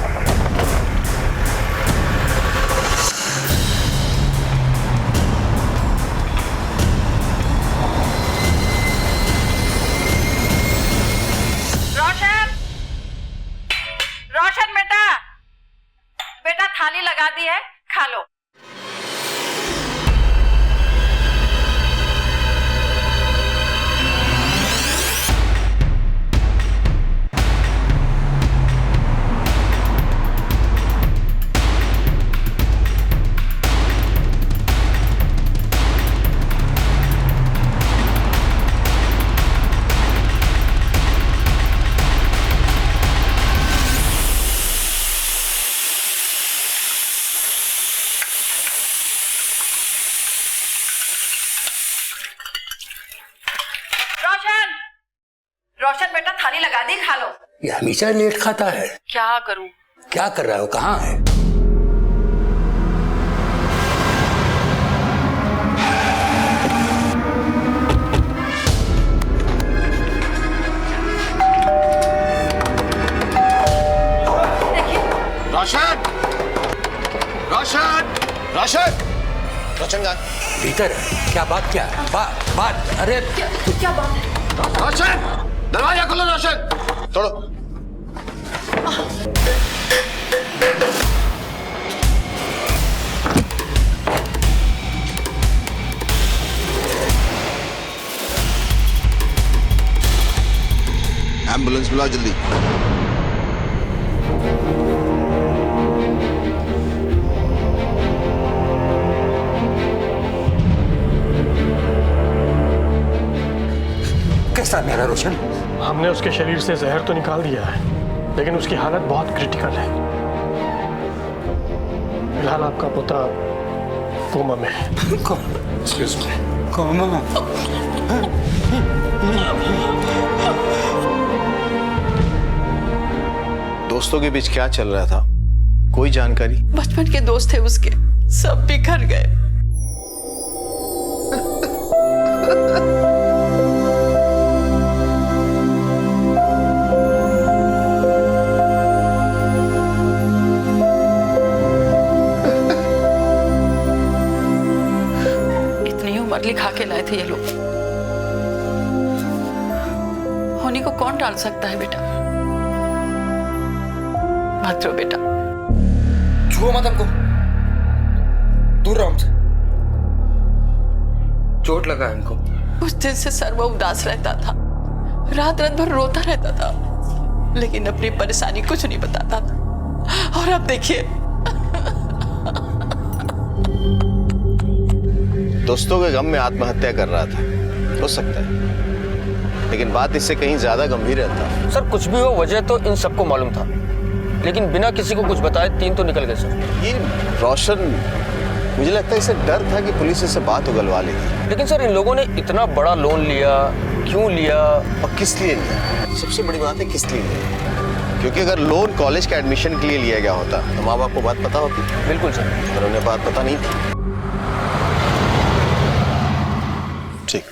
I: रोशन बेटा, बेटा थाली लगा दी है, खा लो। रोशन बेटा थाली लगा दी, खा लो।
M: ये हमेशा लेट खाता है।
I: क्या करूं?
M: क्या कर रहा है वो, कहाँ है?
D: रोशन, रोशन, रोशन, रोशन का
M: भीतर है। क्या बात, क्या बात? अरे
K: क्या बात है?
D: रोशन, दरवाजा खोलो। रोशन, तोड़ो। एम्बुलेंस बुलाओ जल्दी।
M: कैसा मेरा रोशन?
J: हमने उसके शरीर से जहर तो निकाल दिया है, लेकिन उसकी हालत बहुत क्रिटिकल है। फिलहाल आपका पोता कोमा में है।
M: कोमा?
D: दोस्तों के बीच क्या चल रहा था, कोई जानकारी?
I: बचपन के दोस्त थे उसके, सब बिखर गए। मरली खा के लाए थे ये लोग। होनी को कौन टाल सकता है बेटा? मत रो बेटा।
U: छुओ मत हमको, दूर रहो हमसे। चोट लगा है इनको।
I: उस दिन से सर्व उदास रहता था, रात रात भर रोता रहता था, लेकिन अपनी परेशानी कुछ नहीं बताता था। और अब देखिए,
D: दोस्तों के गम में आत्महत्या कर रहा था, हो सकता है, लेकिन बात इससे कहीं ज्यादा गंभीर है।
H: सर कुछ भी हो, वजह तो इन सबको मालूम था, लेकिन बिना किसी को कुछ बताए 3 तो निकल गए सर।
D: ये रोशन, मुझे लगता है इसे डर था कि पुलिस इससे बात उगलवा लेगी।
H: लेकिन सर इन लोगों ने इतना बड़ा लोन लिया, क्यों लिया
D: और किस लिए लिया? सबसे बड़ी बात है किस लिए लिया। क्योंकि अगर लोन कॉलेज के एडमिशन के लिए लिया गया होता तो माँ बाप को बात पता होती।
H: बिल्कुल सर।
D: पर उन्हें बात पता नहीं थी। ठीक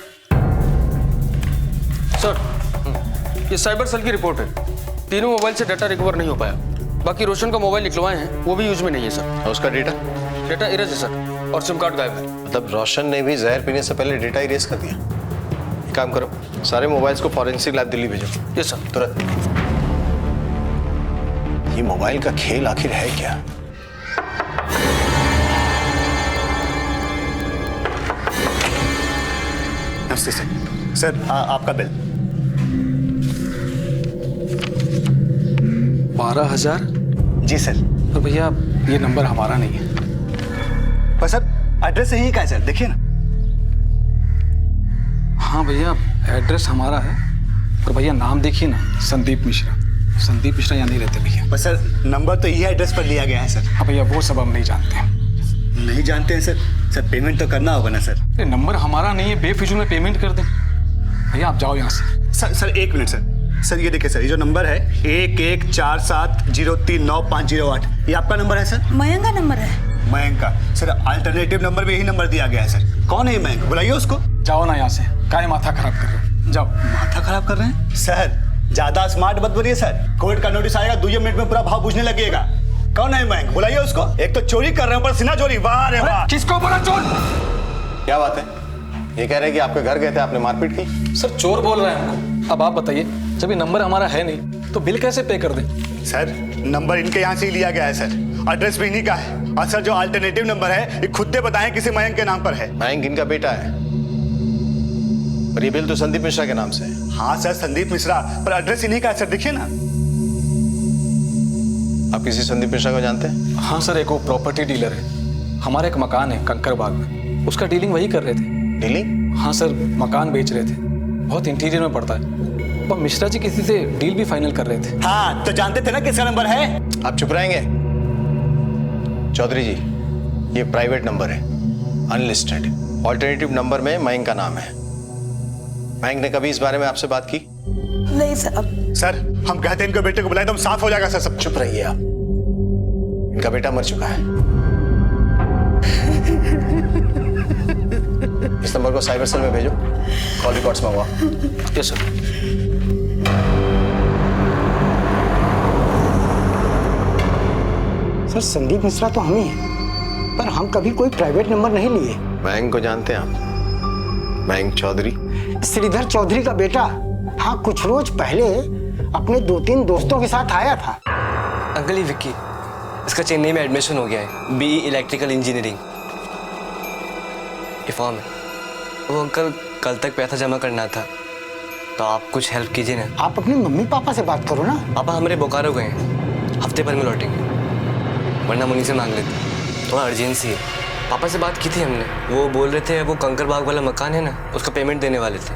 H: सर, ये साइबर सेल की रिपोर्ट है। तीनों मोबाइल से डाटा रिकवर नहीं हो पाया। बाकी रोशन का मोबाइल निकलवाए हैं, वो भी यूज में नहीं है सर।
D: और उसका
H: डेटा इरेज है सर, और सिम कार्ड गायब है।
D: मतलब रोशन ने भी जहर पीने से पहले डेटा इरेज कर दिया। एक काम करो, सारे मोबाइल्स को फॉरेंसिक लैब दिल्ली भेजो।
H: Yes sir.
D: तुरंत। ये मोबाइल का खेल आखिर है क्या?
A: नमस्ते सर। सर आपका बिल
J: 12,000।
A: जी सर।
J: तो भैया ये नंबर हमारा नहीं है।
A: पर सर एड्रेस यही का है सर, देखिए ना।
J: हाँ भैया एड्रेस हमारा है, पर भैया नाम देखिए ना, संदीप मिश्रा। संदीप मिश्रा यहाँ नहीं रहते भैया।
A: पर सर नंबर तो यही एड्रेस पर लिया गया है सर।
J: हाँ भैया वो सब हम नहीं जानते हैं।
A: नहीं जानते हैं सर? सर पेमेंट तो करना होगा ना सर।
J: ये नंबर हमारा नहीं है, बेफिजूल में पेमेंट कर दें। भैया आप जाओ यहाँ से।
A: सर एक मिनट सर। सर ये देखिए सर, ये जो नंबर है 1147039508, ये आपका नंबर है सर?
F: मयंक का नंबर है।
A: मयंक का? सर अल्टरनेटिव नंबर में यही नंबर दिया गया है सर। कौन है ये मयंक? बुलाइए उसको।
J: जाओ ना यहाँ से, काहे माथा खराब कर रहे हो? जाओ।
A: माथा खराब कर रहे हैं सर? ज्यादा स्मार्ट मत बनिए सर, कोर्ट का नोटिस आएगा, 2 मिनट में पूरा भाव पूछने लगेगा। कौन है मयंक? बुलाइए उसको। एक तो चोरी कर रहे हैं, पर सीना चोरी। वाह रे वाह।
J: किसको बोला चोर?
D: क्या बात है? ये कह रहे हैं कि आपके घर गए थे, आपने मारपीट की।
J: सर चोर बोल रहे हैं हमको। अब आप बताइए, जब ये नंबर हमारा है नहीं तो बिल कैसे पे कर दें?
A: सर नंबर इनके यहाँ से ही लिया गया है सर, एड्रेस भी इन्हीं का है। और सर जो अल्टरनेटिव नंबर है ये खुद दे बताएं किसी मयंक के नाम पर है।
D: मयंक इनका बेटा है, पर ये बिल तो संदीप मिश्रा के नाम से है।
A: हाँ सर संदीप मिश्रा, पर एड्रेस इन्हीं का है सर, देखिए ना।
D: आप किसी संदीप मिश्रा को जानते हैं?
J: हाँ सर, एक वो प्रॉपर्टी डीलर है। हमारा एक मकान है कंकरबाग में, उसका डीलिंग वही कर रहे थे।
D: डीलिंग?
J: हाँ सर, मकान बेच रहे थे, बहुत इंटीरियर में पड़ता है। और मिश्रा जी किसी से डील भी फाइनल कर रहे थे।
A: हाँ तो जानते थे ना किसका नंबर है।
D: आप चुप रहेंगे? चौधरी जी, ये प्राइवेट नंबर है, अनलिस्टेड। ऑल्टरनेटिव नंबर में मयंक का नाम है। मयंक ने कभी इस बारे में आपसे बात की?
F: नहीं सर।
A: सर हम कहते हैं इनके बेटे को बुलाए तो हम साफ हो जाएगा सर सब।
D: चुप रहिए आप, इनका बेटा मर चुका है। इस नंबर को साइबर सेल में भेजो, कॉल रिकॉर्ड्स मंगवा।
H: Yes sir.
V: Sir Sandeep Mishra तो हम ही हैं, पर हम कभी कोई प्राइवेट नंबर नहीं लिए।
D: मयंक को जानते हैं आप? मयंक चौधरी,
V: श्रीधर चौधरी का बेटा। हाँ कुछ रोज पहले अपने 2-3 दोस्तों के साथ आया था।
L: अंकल ये विक्की, इसका चेन्नई में एडमिशन हो गया है, BE इलेक्ट्रिकल इंजीनियरिंग। ये फॉर्म है। वो अंकल कल तक पैसा जमा करना था, तो आप कुछ हेल्प कीजिए ना।
V: आप अपने मम्मी पापा से बात करो ना।
L: पापा हमारे बोकारो गए हैं, हफ्ते भर में लौटेंगे, वरना मुनी से मांग लेते। थोड़ा अर्जेंसी है। पापा से बात की थी हमने, वो बोल रहे थे वो कंकरबाग वाला मकान है ना, उसका पेमेंट देने वाले थे,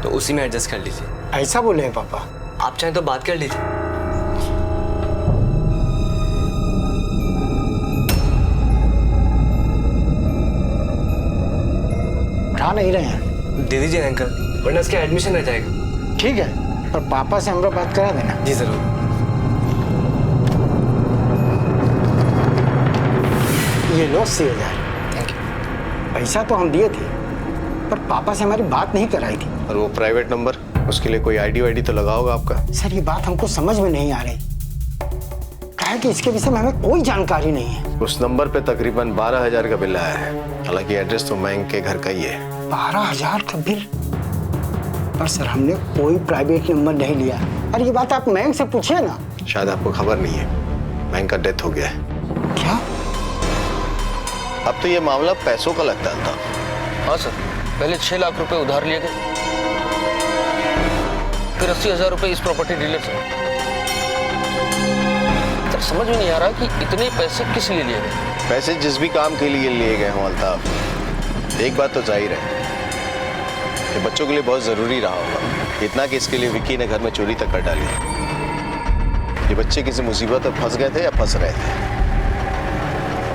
L: तो उसी में एडजस्ट कर लीजिए।
V: ऐसा बोले हैं पापा?
L: आप चाहें तो बात कर लीजिए।
V: उठा नहीं रहे हैं?
L: दे दीजिए अंकल, वरना इसका एडमिशन रह जाएगा।
V: ठीक है, पर पापा से हमरा बात करा देना।
L: जी जरूर।
V: ये लो 80,000।
L: Thank you.
V: पैसा तो हम दिए थे, पर पापा से हमारी बात नहीं कराई थी।
D: और वो प्राइवेट नंबर, उसके लिए कोई आईडी वाईडी तो लगा होगा आपका?
V: सर ये बात हमको समझ में नहीं आ रही, कहा कि इसके विषय में हमें कोई जानकारी नहीं है।
D: उस नंबर पे तकरीबन 12,000 का बिल आया है, हालांकि एड्रेस तो मयंक के घर का ही है।
V: 12,000 का बिल? पर सर हमने कोई प्राइवेट नंबर नहीं लिया। अरे ये बात आप मयंक से पूछिए ना।
D: शायद आपको खबर नहीं है, मयंक का डेथ हो गया है।
V: क्या?
D: अब तो ये मामला पैसों का लगता था।
H: हाँ सर, पहले 6 लाख रुपए उधार लिए गए, फिर 80,000 रुपए इस प्रॉपर्टी डीलर से। सर समझ में नहीं आ रहा कि इतने पैसे किस लिए लिए गए।
D: पैसे जिस भी काम के लिए लिए गए हों अल्ताफ, एक बात तो जाहिर है कि बच्चों के लिए बहुत जरूरी रहा होगा, इतना कि इसके लिए विक्की ने घर में चोरी तक कर डाली। ये बच्चे किसी मुसीबत में फंस गए थे या फंस रहे थे।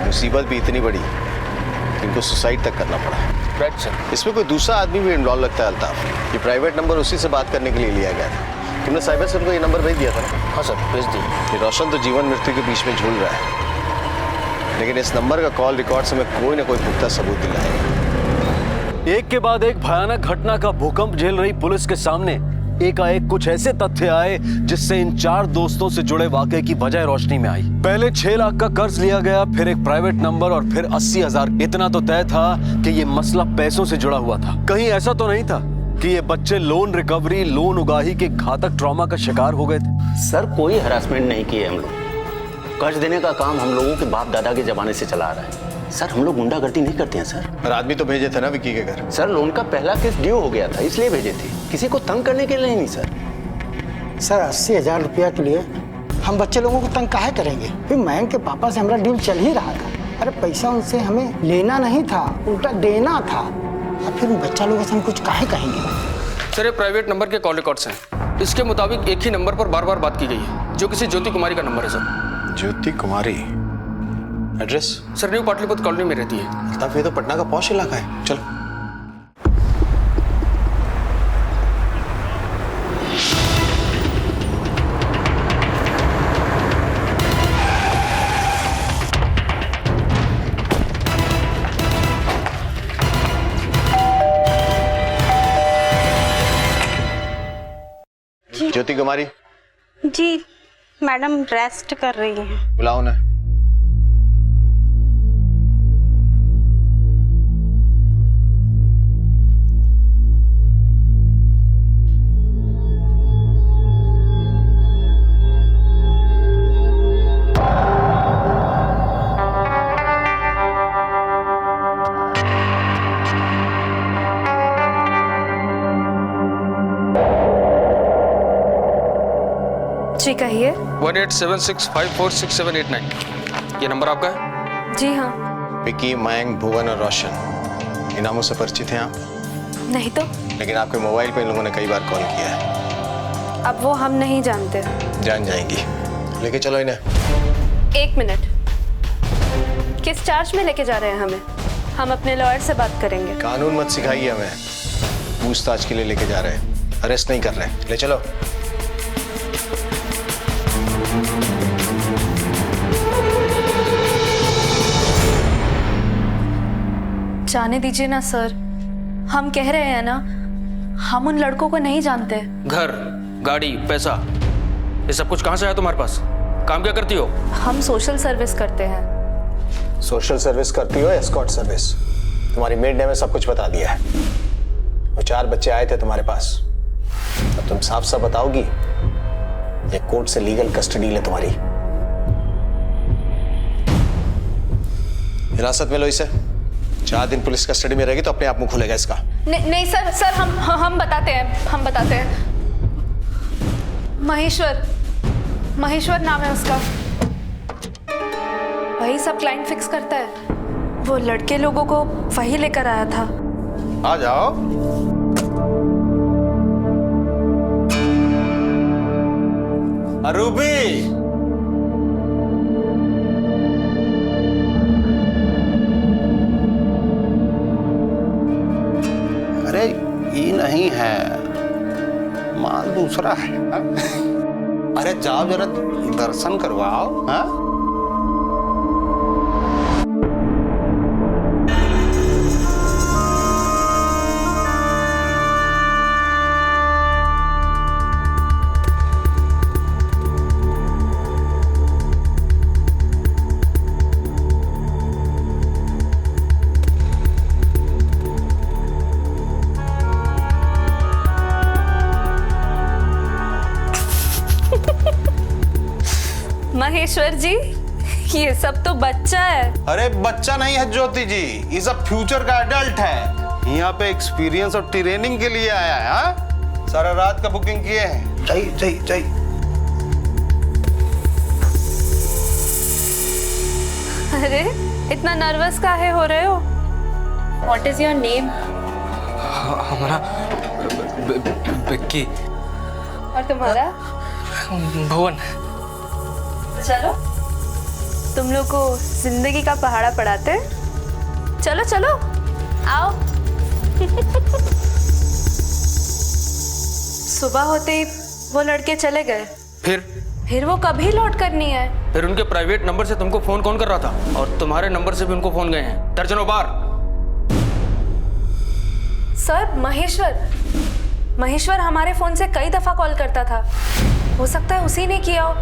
D: मुसीबत भी इतनी बड़ी कि इनको सुसाइड तक करना पड़ा।
H: Right sir.
D: इसमें कोई दूसरा आदमी भी इन्वॉल्व लगता है अल्ताफ। ये प्राइवेट नंबर उसी से बात करने के लिए लिया गया था। तुमने साइबर सेल को ये नंबर भेज दिया था ना?
H: हाँ सर, भेज दिया।
D: ये रोशन तो जीवन मृत्यु के बीच में झूल रहा है, लेकिन इस नंबर का कॉल रिकॉर्ड से मैं कोई ना कोई पुख्ता सबूत दिलाएगा।
C: एक के बाद एक भयानक घटना का भूकंप झेल रही पुलिस के सामने एकाएक कुछ ऐसे तथ्य आए जिससे इन 4 दोस्तों से जुड़े वाकये की वजह रोशनी में आई। पहले 6 लाख का कर्ज लिया गया, फिर एक प्राइवेट नंबर और फिर 80,000। इतना तो तय था कि ये मसला पैसों से जुड़ा हुआ था। कहीं ऐसा तो नहीं था कि ये बच्चे लोन रिकवरी, लोन उगाही के घातक ट्रॉमा का शिकार हो गए थे?
S: सर कोई हरासमेंट नहीं किए हम लोग। कर्ज देने का काम हम लोगों के बाप दादा के जमाने से चला आ रहा है। सर हम लोग गुंडागर्दी नहीं करते हैं सर।
D: पर आदमी तो भेजे थे ना विक्की के घर।
S: सर लोन का पहला किस्त ड्यू हो गया था इसलिए भेजे थे, किसी को तंग करने के लिए नहीं सर।
V: सर 80,000 रुपया के लिए हम बच्चे लोगों को तंग काहे करेंगे? फिर मयंक के पापा से हमारा डील चल ही रहा था। अरे पैसा उनसे हमें लेना नहीं था, उल्टा देना था। और फिर बच्चा लोगों से हम कुछ काहे कहेंगे?
H: सर ये प्राइवेट नंबर के कॉल रिकॉर्ड्स हैं। इसके मुताबिक एक ही नंबर पर बार बार बात की गई है, जो किसी ज्योति कुमारी का नंबर है sir.
D: Jyoti Kumari? Address?
H: Sir new Pataliputra colony में रहती है।
D: तब ये तो पटना का पॉश इलाका है। चलो। ज्योति कुमारी?
G: जी मैडम रेस्ट कर रही हैं।
D: बुलाओ ना।
E: जी कहिए।
H: 1876546789 ये नंबर आपका है?
E: जी हाँ।
D: विक्की, मयंक, भुवन और रोशन, इन नामों से परिचित हैं आप?
E: नहीं तो।
D: लेकिन आपके मोबाइल पे इन लोगों ने कई बार कॉल किया है।
E: अब वो हम नहीं जानते।
D: जान जाएंगी। लेके चलो इन्हें।
E: 1 मिनट, किस चार्ज में लेके जा रहे हैं हमें? हम अपने लॉयर से बात करेंगे।
D: कानून मत सिखाइए हमें। पूछताछ के लिए लेके जा रहे हैं, अरेस्ट नहीं कर रहे हैं। ले चलो।
E: जाने दीजिए ना सर, हम कह रहे हैं ना, हम उन लड़कों को नहीं जानते।
H: घर, गाड़ी, पैसा, ये सब कुछ कहाँ से आया तुम्हारे पास? काम क्या करती हो?
E: हम सोशल सर्विस करते हैं।
D: सोशल सर्विस करती हो? Escort service? तुम्हारी मेड ने हमें सब कुछ बता दिया है। वो 4 बच्चे आए थे तुम्हारे पास। अब तुम साफ साफ बताओगी, ये कोर्ट से लीगल कस्टडी ले तुम्हारी। हिरासत में लो इसे। 4 दिन पुलिस कस्टडी में रहेगी तो अपने आप मुंह खुलेगा इसका।
E: नहीं सर, सर हम बताते हैं। महेश्वर नाम है उसका। वही सब क्लाइंट फिक्स करता है। वो लड़के लोगों को वही लेकर आया था।
D: आ जाओ।
C: अरूबी,
M: अरे ये नहीं है, माल दूसरा है। अरे जाओ जरा दर्शन करवाओ। हाँ
E: महेश्वर जी, ये सब तो बच्चा है।
M: अरे बच्चा नहीं है ज्योति जी, ये सब फ्यूचर का एडल्ट है। यहाँ पे एक्सपीरियंस और ट्रेनिंग के लिए आया है। हाँ? सारा रात का बुकिंग किए हैं। चाहिए।
E: अरे इतना नर्वस काहे हो रहे हो? What is your name?
U: हमारा विक्की।
E: और तुम्हारा?
U: भुवन।
E: चलो तुम लोग को जिंदगी का पहाड़ा पढ़ाते हैं। चलो चलो आओ। सुबह होते ही वो लड़के चले गए।
H: फिर
E: वो कभी लौट कर नहीं आए।
H: फिर उनके प्राइवेट नंबर से तुमको फोन कौन कर रहा था? और तुम्हारे नंबर से भी उनको फोन गए हैं दर्जनों बार।
E: सर, महेश्वर हमारे फोन से कई दफा कॉल करता था। हो सकता है उसी ने किया हो।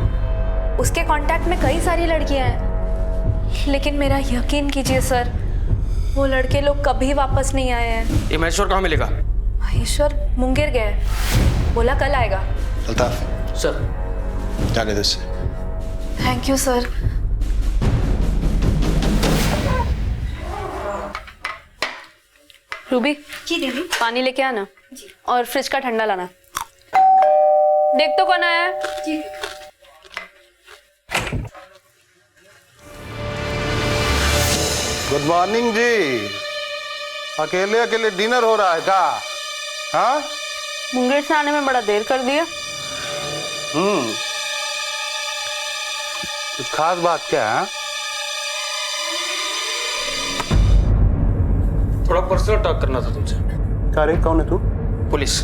E: उसके कांटेक्ट में कई सारी लड़कियां हैं, लेकिन मेरा यकीन कीजिए सर, वो लड़के लोग कभी वापस नहीं आए हैं।
H: ये महेश्वर कहाँ मिलेगा?
E: महेश्वर मुंगेर गया है, बोला कल आएगा।
D: अल्ताफ
H: सर,
D: जाने दो इसे।
E: Thank you sir. रूबी जी दीदी, पानी लेके आना और फ्रिज का ठंडा लाना। देख तो कौन आया है? जी।
M: गुड मॉर्निंग जी। अकेले अकेले डिनर हो रहा है क्या? हाँ,
E: मुंगेर से आने में बड़ा देर कर दिया।
M: कुछ खास बात क्या है?
H: थोड़ा पर्सनल टॉक करना था तुमसे।
M: क्या रे, कौन है तू?
H: पुलिस।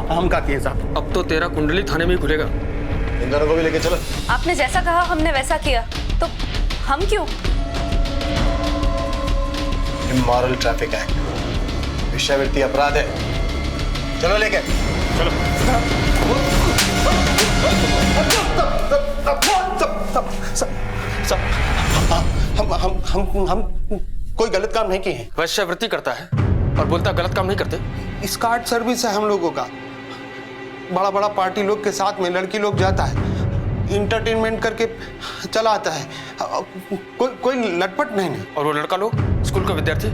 M: हम क्या किए साहब?
H: अब तो तेरा कुंडली थाने में ही खुलेगा।
D: इन दोनों को भी लेके चलो।
E: आपने जैसा कहा हमने वैसा किया, तो हम क्यों?
D: इमोरल ट्रैफिक एक्ट, वेश्यावृत्ति अपराध है। चलो लेके चलो।
M: हम कोई गलत काम नहीं किए हैं।
H: वेश्यावृत्ति करता है और बोलता गलत काम नहीं करते।
M: स्कार्ट सर्विस है हम लोगों का। बड़ा बड़ा पार्टी लोग के साथ में लड़की लोग जाता है, इंटरटेनमेंट करके चला आता है। कोई लटपट नहीं है।
H: और वो लड़का लोग स्कूल का विद्यार्थी,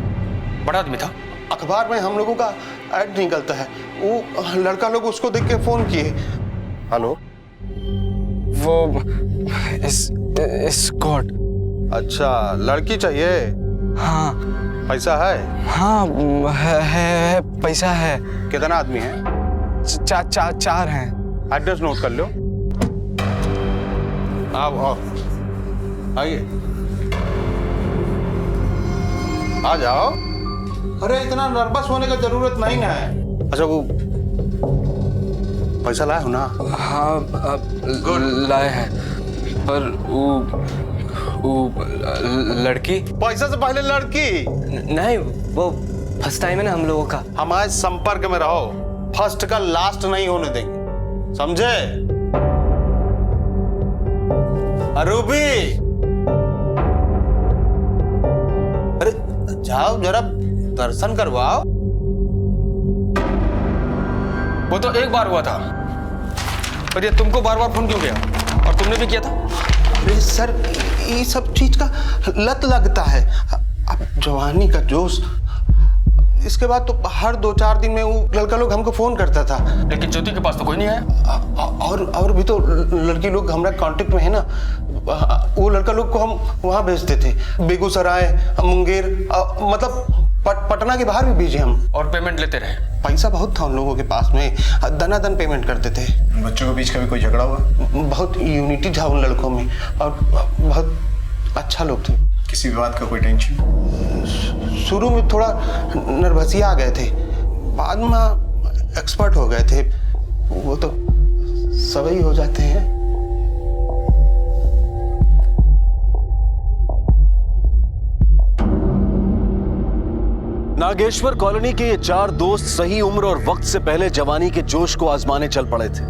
H: बड़ा आदमी था।
M: अखबार में हम लोगों का ऐड निकलता है, वो लड़का लोग उसको देख के फोन किए। हेलो,
U: वो स्कॉट।
M: अच्छा, लड़की चाहिए?
U: हाँ।
M: पैसा है?
U: हाँ, है पैसा है।
M: कितना आदमी है?
U: चार हैं।
M: एड्रेस नोट कर लो। आओ आइए, आ जाओ। अरे इतना नर्वस होने का जरूरत नहीं ना है। अच्छा, वो पैसा लाए हो ना?
U: हाँ, लाए हैं, पर वो लड़की।
M: पैसा से पहले लड़की
L: नहीं, वो फर्स्ट टाइम है ना हम लोगों का।
M: हमारे संपर्क में रहो, फर्स्ट का लास्ट नहीं होने देंगे, समझे? रूबी, अरे जाओ जरा दर्शन करवाओ।
H: वो तो एक बार हुआ था, पर ये तुमको बार बार फोन क्यों किया? और तुमने भी किया था।
M: अरे सर, ये सब चीज का लत लगता है। अब जवानी का जोश, इसके बाद तो हर 2-4 दिन में वो लड़का लोग हमको फोन करता था।
H: लेकिन ज्योति के पास तो कोई नहीं आया।
M: और भी तो लड़की लोग हमारे कांटेक्ट में है ना। वो लड़का लोग को हम वहाँ भेजते थे, बेगूसराय, मुंगेर, मतलब पटना के बाहर भी भेजे हम।
H: और पेमेंट लेते रहे।
M: पैसा बहुत था उन लोगों के पास में, दनादन पेमेंट करते थे।
D: बच्चों के बीच कभी कोई झगड़ा हुआ?
M: बहुत यूनिटी था उन लड़कों में और बहुत अच्छा लोग थे।
D: किसी भी बात का कोई टेंशन?
M: शुरू में थोड़ा नर्वसिया आ गए थे, बाद में एक्सपर्ट हो गए थे। वो तो सभी हो जाते हैं।
C: नागेश्वर कॉलोनी के ये 4 दोस्त सही उम्र और वक्त से पहले जवानी के जोश को आजमाने चल पड़े थे।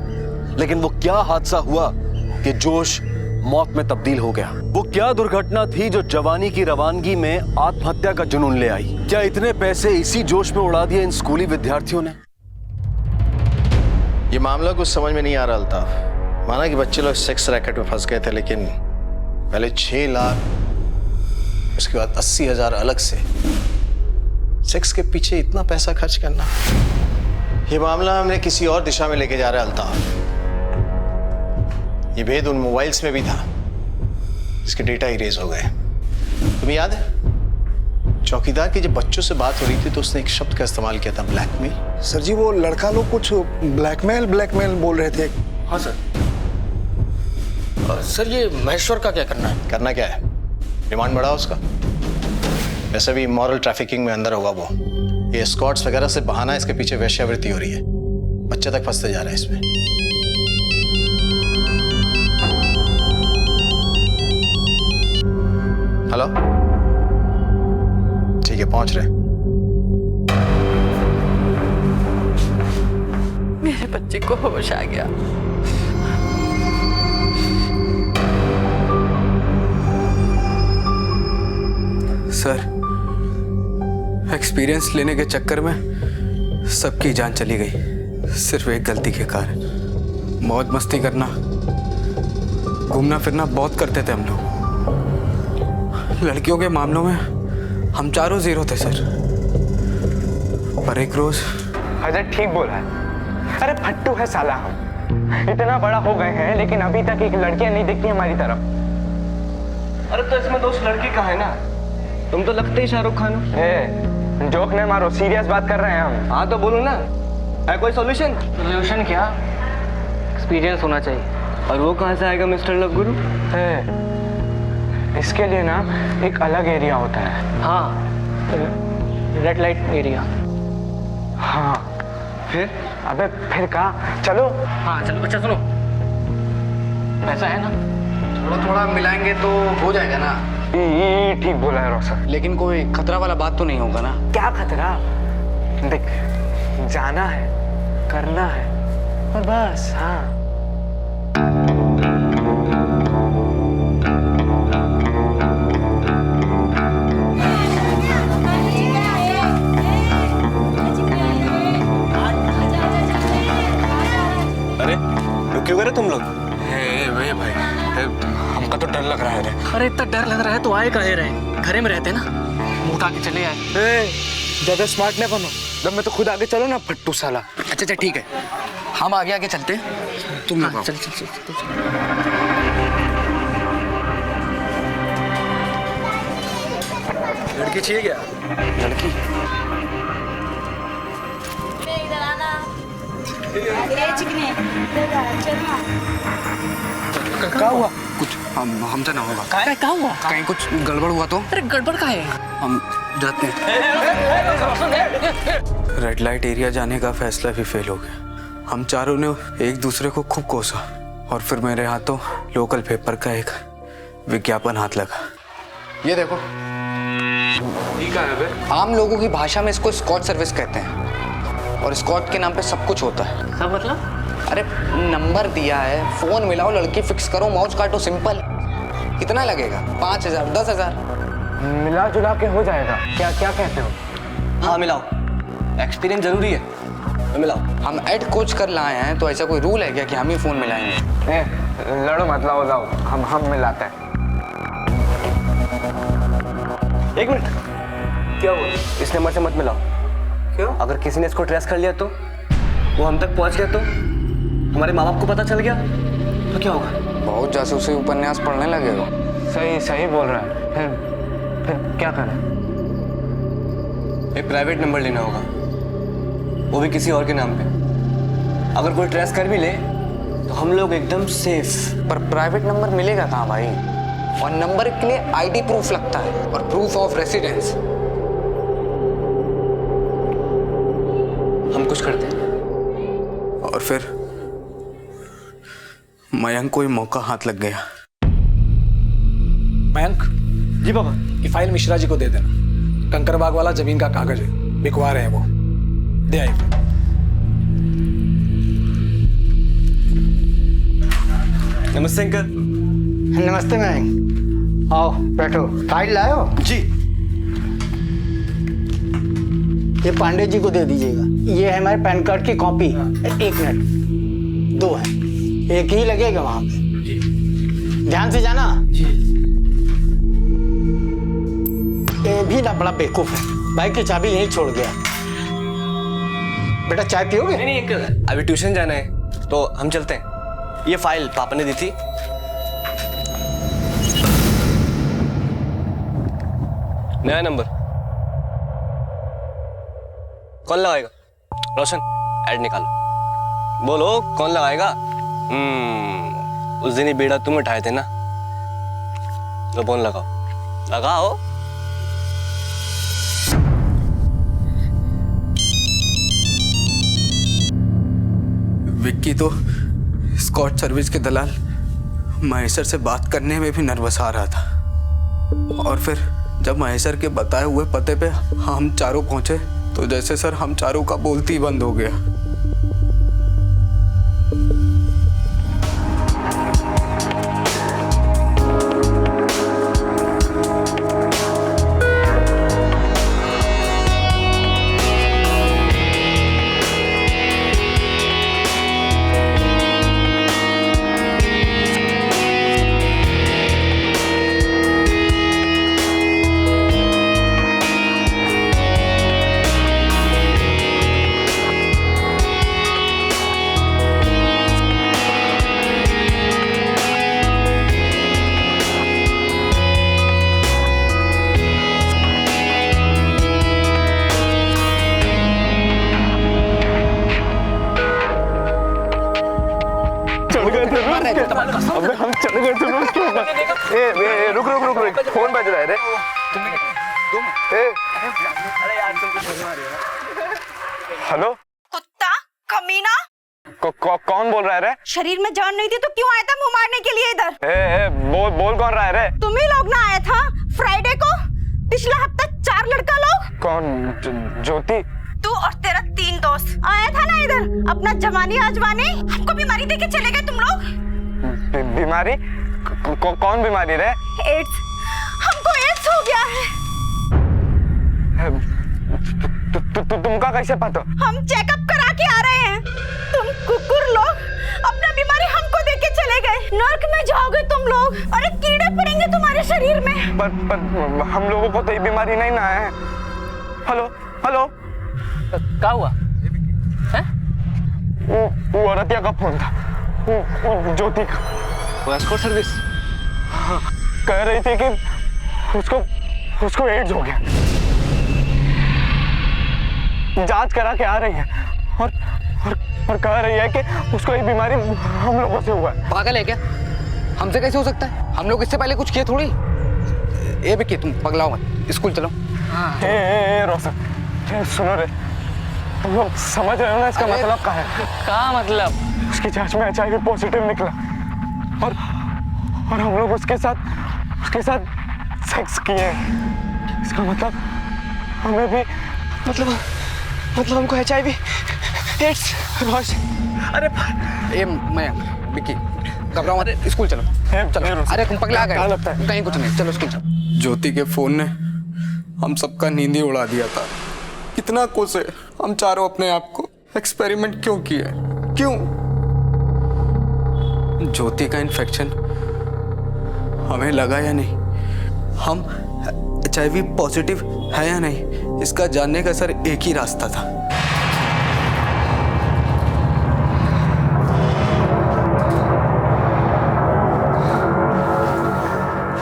C: लेकिन वो क्या हादसा हुआ कि जोश मौत में तब्दील हो गया? वो क्या दुर्घटना थी जो जवानी की रवानगी में आत्महत्या का जुनून ले आई? क्या इतने पैसे इसी जोश में उड़ा दिए इन स्कूली विद्यार्थियों ने?
D: ये मामला कुछ समझ में नहीं आ रहा था। माना कि बच्चे लोग सेक्स रैकेट में फंस गए थे, लेकिन पहले 6 लाख, उसके बाद 80,000 अलग से। सेक्स के पीछे इतना पैसा खर्च करना, ये मामला हमने किसी और दिशा में लेके जा रहे अल्ताफ। ये भेद उन मोबाइल्स में भी था, इसके डेटा इरेज हो गए। तुम्हें याद है चौकीदार की जब बच्चों से बात हो रही थी तो उसने एक शब्द का इस्तेमाल किया था, ब्लैकमेल।
V: सर जी, वो लड़का लोग कुछ ब्लैकमेल बोल रहे थे।
H: हाँ सर। सर, ये महेश्वर का क्या करना है?
D: करना क्या है? रिमांड बढ़ा उसका। वैसे भी मॉरल ट्रैफिकिंग में अंदर होगा वो। ये स्कॉट्स वगैरह से बहाना इसके पीछे वेश्यावृत्ति हो रही है। बच्चे तक फंसते जा रहे हैं इसमें। हेलो, ठीक है, पहुंच रहे हैं।
I: मेरे बच्चे को होश आ गया।
N: सर, एक्सपीरियंस लेने के चक्कर में सबकी जान चली गई, सिर्फ एक गलती के कारण। बहुत मस्ती करना, घूमना फिरना बहुत करते थे हम लोग। लड़कियों के मामलों में हम चारों जीरो थे सर। पर एक रोज
O: अजय ठीक बोला है। अरे फट्टू है साला हम। इतना बड़ा हो गए हैं लेकिन अभी तक एक लड़कियां नहीं दिखती हमारी तरफ।
L: अरे तो इसमें दोस्त लड़की कहाँ है ना? तुम तो लगते ही शाहरुख खान हो।
O: जोक नहीं मारो, सीरियस बात कर रहे हैं हम।
L: हाँ तो बोलो ना, है कोई सॉल्यूशन?
O: सोल्यूशन क्या?
L: एक्सपीरियंस होना चाहिए। और वो कहाँ से आएगा मिस्टर लव गुरु?
O: इसके लिए ना एक अलग एरिया होता है।
L: हाँ, रेड लाइट एरिया।
O: हाँ फिर? अबे फिर कहा? चलो।
L: हाँ चलो। अच्छा सुनो, पैसा है ना? थोड़ा थोड़ा मिलाएंगे तो हो जाएगा ना?
O: ये ठीक बोला है रोशन।
N: लेकिन कोई खतरा वाला बात तो नहीं होगा ना?
O: क्या खतरा? देख, जाना है, करना है और बस। हाँ
L: क्यों करे तुम लोग?
N: वे भाई, हमका तो डर लग रहा है।
L: अरे इतना डर लग रहा है तो आए काहे रहे? घरे में रहते ना, मुंह उठा के चले आए।
O: ज्यादा स्मार्ट नहीं बनो, जब मैं तो खुद आगे चलो ना फट्टू साला।
L: अच्छा ठीक है, हम आगे आगे चलते, तुम लोग चल चल चल।
N: लड़की चाहिए क्या?
L: लड़की?
N: क्या हुआ? कुछ हमसे ना होगा।
L: क्या हुआ?
N: कहीं कुछ गड़बड़ हुआ तो?
L: अरे गड़बड़ का है?
N: हम जाते हैं। रेड लाइट एरिया जाने का फैसला भी फेल हो गया। हम चारों ने एक दूसरे को खूब कोसा और फिर मेरे हाथों लोकल पेपर का एक विज्ञापन हाथ लगा। ये देखो,
L: ठीक है।
N: आम लोगों की भाषा में इसको स्कॉट सर्विस कहते हैं और स्कॉट के नाम पे सब कुछ होता है।
L: सब मतलब?
N: अरे नंबर दिया है, फोन मिलाओ, लड़की फिक्स करो, माउस काटो, सिंपल। कितना लगेगा? 5,000, 10,000?
O: मिला जुला के हो जाएगा। क्या क्या कहते हो?
L: हाँ मिलाओ, एक्सपीरियंस जरूरी है, मिलाओ।
N: हम एड कोच कर लाए हैं तो ऐसा कोई रूल है क्या कि हम ही फोन मिलाएंगे?
O: लड़ो मत, लाओ हम मिलाते हैं।
L: एक मिनट, क्या हुआ? इस नंबर से मत मिलाओ। क्यों? अगर किसी ने इसको ट्रेस कर लिया तो, वो हम तक पहुंच गया तो, हमारे माँ बाप को पता चल गया तो क्या होगा?
N: बहुत जासूसी उपन्यास पढ़ने लगेगा।
O: सही बोल रहा है। फिर क्या करें?
L: एक प्राइवेट नंबर लेना होगा, वो भी किसी और के नाम पे। अगर कोई ट्रेस कर भी ले तो हम लोग एकदम सेफ।
N: पर प्राइवेट नंबर मिलेगा कहाँ भाई? और नंबर के लिए आईडी प्रूफ लगता है और प्रूफ ऑफ रेसिडेंस।
L: हम कुछ करते हैं।
N: और फिर मयंक को मौका हाथ लग गया।
J: मयंक जी बाबा, ये फाइल मिश्रा जी को दे देना। कंकरबाग वाला जमीन का कागज है, बिकवा रहे हैं वो, दे आइए।
L: नमस्ते अंकल।
V: नमस्ते मयंक, आओ बैठो। फाइल लायो?
A: जी।
V: ये पांडे जी को दे दीजिएगा। ये है हमारे पैन कार्ड की कॉपी। एक मिनट, 2 है, एक ही लगेगा वहां पे। ध्यान से जाना जी। ये भी ना बड़ा बेवकूफ है, बाइक की चाबी यहीं छोड़ गया। बेटा चाय पियोगे?
L: नहीं अंकल, अभी ट्यूशन जाना है तो हम चलते हैं। ये फाइल पापा ने दी थी। नया नंबर कौन लगाएगा? रोशन, ऐड निकालो। बोलो कौन लगाएगा? उस दिन ही बेड़ा तुम उठाए थे ना, तो फोन लगाओ।
N: विक्की तो स्कॉट सर्विस के दलाल महेश्वर से बात करने में भी नर्वस आ रहा था। और फिर जब महेश्वर के बताए हुए पते पे हम चारों पहुंचे तो जैसे सर हम चारों का बोलती ही बंद हो गया।
O: अबे हम चढ़ गए थे उसके ऊपर। ए रुक रुक रुक रुक, फोन बज रहा है रे। हेलो
G: कुत्ता कमीना,
O: कौन बोल रहा है रे?
G: शरीर में जान नहीं थी तो क्यों आया था मुंह मारने के लिए इधर?
O: बोल कौन रहा है रे?
G: तुम ही लोग ना आया था फ्राइडे को, पिछला हफ्ता 4 लड़का लोग।
O: कौन? ज्योति?
G: तू और तेरा 3 दोस्त आया था ना इधर अपना जवानी आजमाने। हमको बीमारी देके चले गए तुम लोग।
O: बीमारी? कौन बीमारी रे?
G: एड्स। हमको एड्स हो गया है।
O: तुमका कैसे पता?
G: हम चेकअप करा के आ रहे हैं। तुम कुकुर लोग अपना बीमारी हमको देके चले गए। नर्क में जाओगे तुम लोग। अरे कीड़े पड़ेंगे तुम्हारे शरीर में।
O: पर हम लोगों को तो ये बीमारी नहीं ना है। हेलो हेलो,
B: क्या हुआ है?
O: वो औरतिया का फोन था, वो ज्योति का।
L: वो एस्कॉर्ट सर्विस?
O: हाँ, कह रही थी कि उसको एड्स हो गया। जांच करा के आ रही है और कह रही है कि उसको ये बीमारी हम लोगों से हुआ है।
N: पागल है क्या? हमसे कैसे हो सकता है? हम लोग इससे पहले कुछ किए थोड़ी। ए विक्की तुम पगलाओ मत, स्कूल चलो।
O: ए रोशन, सुनो रे, तुम लोग समझ रहे हो ना इसका मतलब क्या है?
B: क्या मतलब?
O: उसकी जांच में HIV पॉजिटिव निकला और हम लोग उसके साथ सेक्स किए। इसका मतलब हमें भी मतलब हमको HIV एड्स।
N: अरे ए मैं विक्की घबराओ मत, स्कूल चलो। चलो। अरे तुम पगला गए, कहीं कुछ नहीं, चलो स्कूल चलो। ज्योति के फोन ने हम सबका नींद ही उड़ा दिया था। कितना कोसे हम चारों अपने आप को। एक्सपेरिमेंट क्यों किए? क्यों? ज्योति का इन्फेक्शन हमें लगा या नहीं, हम HIV पॉजिटिव है या नहीं, इसका जानने का सर एक ही रास्ता था।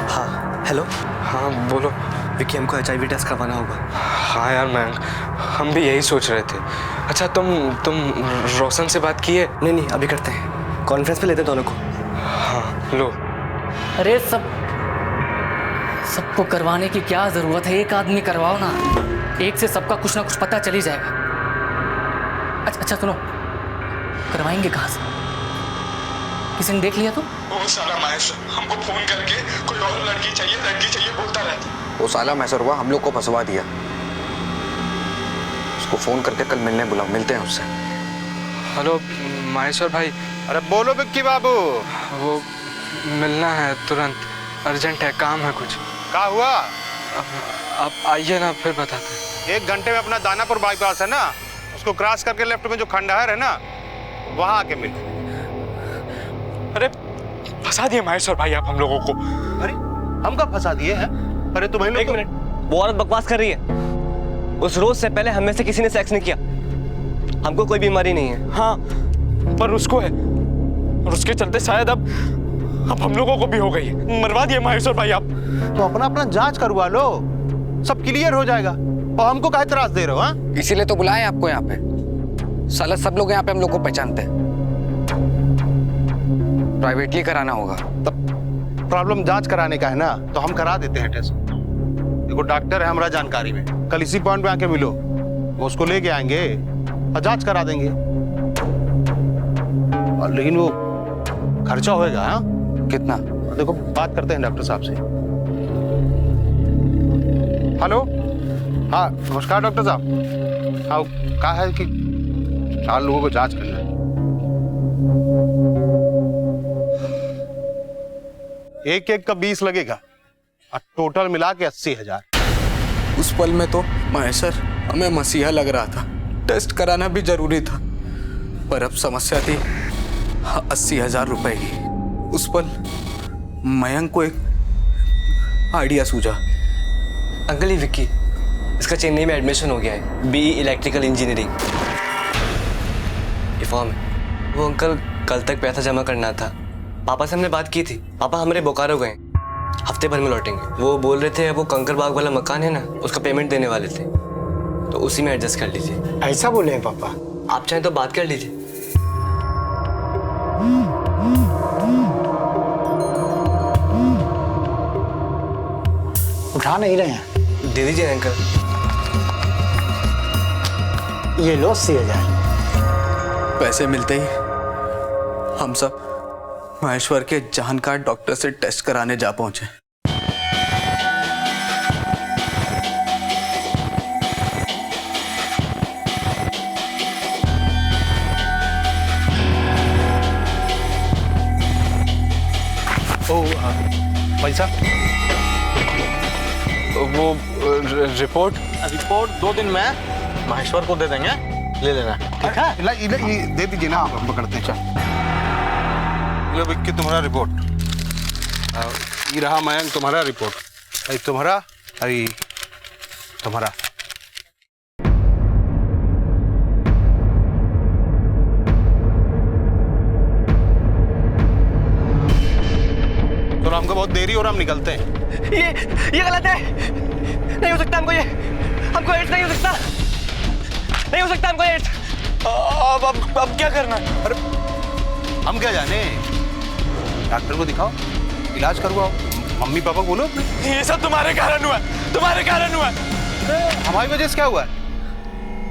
L: हाँ हेलो।
O: हाँ बोलो।
L: विक्की हमको HIV टेस्ट करवाना होगा।
O: हाँ यार मैं, हम भी यही सोच रहे थे। अच्छा तुम रोशन से बात की है?
L: नहीं अभी करते हैं, कॉन्फ्रेंस पे लेते हैं दोनों को।
O: हाँ लो।
B: अरे सबको करवाने की क्या जरूरत है? एक आदमी करवाओ ना, एक से सबका कुछ ना कुछ पता चल ही जाएगा। अच्छा सुनो, करवाएंगे कहाँ से? किसी ने देख लिया तो?
O: वो साला महेश हमको फोन करके कोई और लड़की चाहिए बोलता रहता।
N: वो साला मैसर हुआ, हम लोग को फंसवा दिया। उसको फोन करके कल मिलने बुलाओ, मिलते हैं उससे।
U: हेलो महेश्वर भाई।
M: अरे बोलो विक्की बाबू।
U: वो मिलना है तुरंत, अर्जेंट है, काम है कुछ।
M: क्या हुआ?
U: आप आइए ना, फिर बताते हैं।
M: 1 घंटे में अपना दानापुर बाईपास है ना, उसको क्रॉस करके लेफ्ट में जो खंडहर है ना, वहां आके मिलो।
O: अरे फंसा दिए महेश्वर भाई आप हम लोगों को।
M: अरे हम कब फंसा दिए हैं? अरे तुम्हें
L: एक मिनट, वो औरत बकवास कर रही है। उस रोज से पहले हम में से किसी ने सेक्स नहीं किया। हमको कोई बीमारी नहीं है।
O: हाँ पर उसको है, और उसके चलते शायद अब हम लोगों को भी हो गई है। मरवा दिए महेश्वर भाई आप।
M: तो अपना जांच करवा लो, सब क्लियर हो जाएगा। और हमको क्या त्रास दे रहे हो? हाँ
N: इसीलिए तो बुलाए आपको यहाँ पे। साला सब लोग यहाँ पे हम लोग को पहचानते हैं। प्राइवेटली कराना होगा।
M: तब प्रॉब्लम जांच कराने का है ना, तो हम करा देते हैं टेस्ट। देखो डॉक्टर है हमारा जानकारी में, कल इसी पॉइंट पे आके मिलो, वो उसको लेके आएंगे और जांच करा देंगे। लेकिन वो खर्चा होएगा। हाँ,
N: कितना?
M: देखो बात करते हैं डॉक्टर साहब से। हेलो, हाँ नमस्कार डॉक्टर साहब। हाँ, कहा है कि 4 लोगों को जांच करना है। एक का 20 लगेगा और टोटल मिला के 80,000।
N: उस पल में तो महेश्वर हमें मसीहा लग रहा था, टेस्ट कराना भी जरूरी था, पर अब समस्या थी 80,000 रुपए की। उस पल मयंक को एक आइडिया सूझा।
L: अंकल ये विक्की, इसका चेन्नई में एडमिशन हो गया है, BE इलेक्ट्रिकल इंजीनियरिंग। ये फॉर्म है। वो अंकल कल तक पैसा जमा करना था। पापा से हमने बात की थी, पापा हमारे बोकारो गए, हफ्ते भर में लौटेंगे। वो बोल रहे थे वो कंकर बाग वाला मकान है ना, उसका पेमेंट देने वाले थे, तो उसी में एडजस्ट कर लीजिए।
V: ऐसा बोले हैं पापा?
L: आप चाहें तो बात कर लीजिए।
V: उठा नहीं रहे हैं?
L: दे दीजिए अंकल।
V: ये लो 80,000।
N: पैसे मिलते ही हम सब महेश्वर के जानकार डॉक्टर से टेस्ट कराने जा पहुंचे।
M: पैसा?
O: वो रिपोर्ट 2 दिन में महेश्वर को दे देंगे, ले लेना।
M: ठीक है, ये दे दीजिए ना, हम पकड़ते हैं। लो विक्की तुम्हारा रिपोर्ट, ये रहा मयंक तुम्हारा रिपोर्ट, अरे तुम्हारा, अरे तुम्हारा। तो हमको बहुत देरी हो रहा, हम निकलते हैं।
L: ये गलत है, नहीं हो सकता हमको, ये हमको एड्स नहीं हो सकता, नहीं हो सकता हमको एड्स। अब क्या करना?
M: अरे हम क्या जाने, डॉक्टर को दिखाओ, इलाज करवाओ, मम्मी पापा को बोलो।
O: ये सब तुम्हारे कारण हुआ, तुम्हारे कारण हुआ।
M: हमारी वजह से क्या हुआ?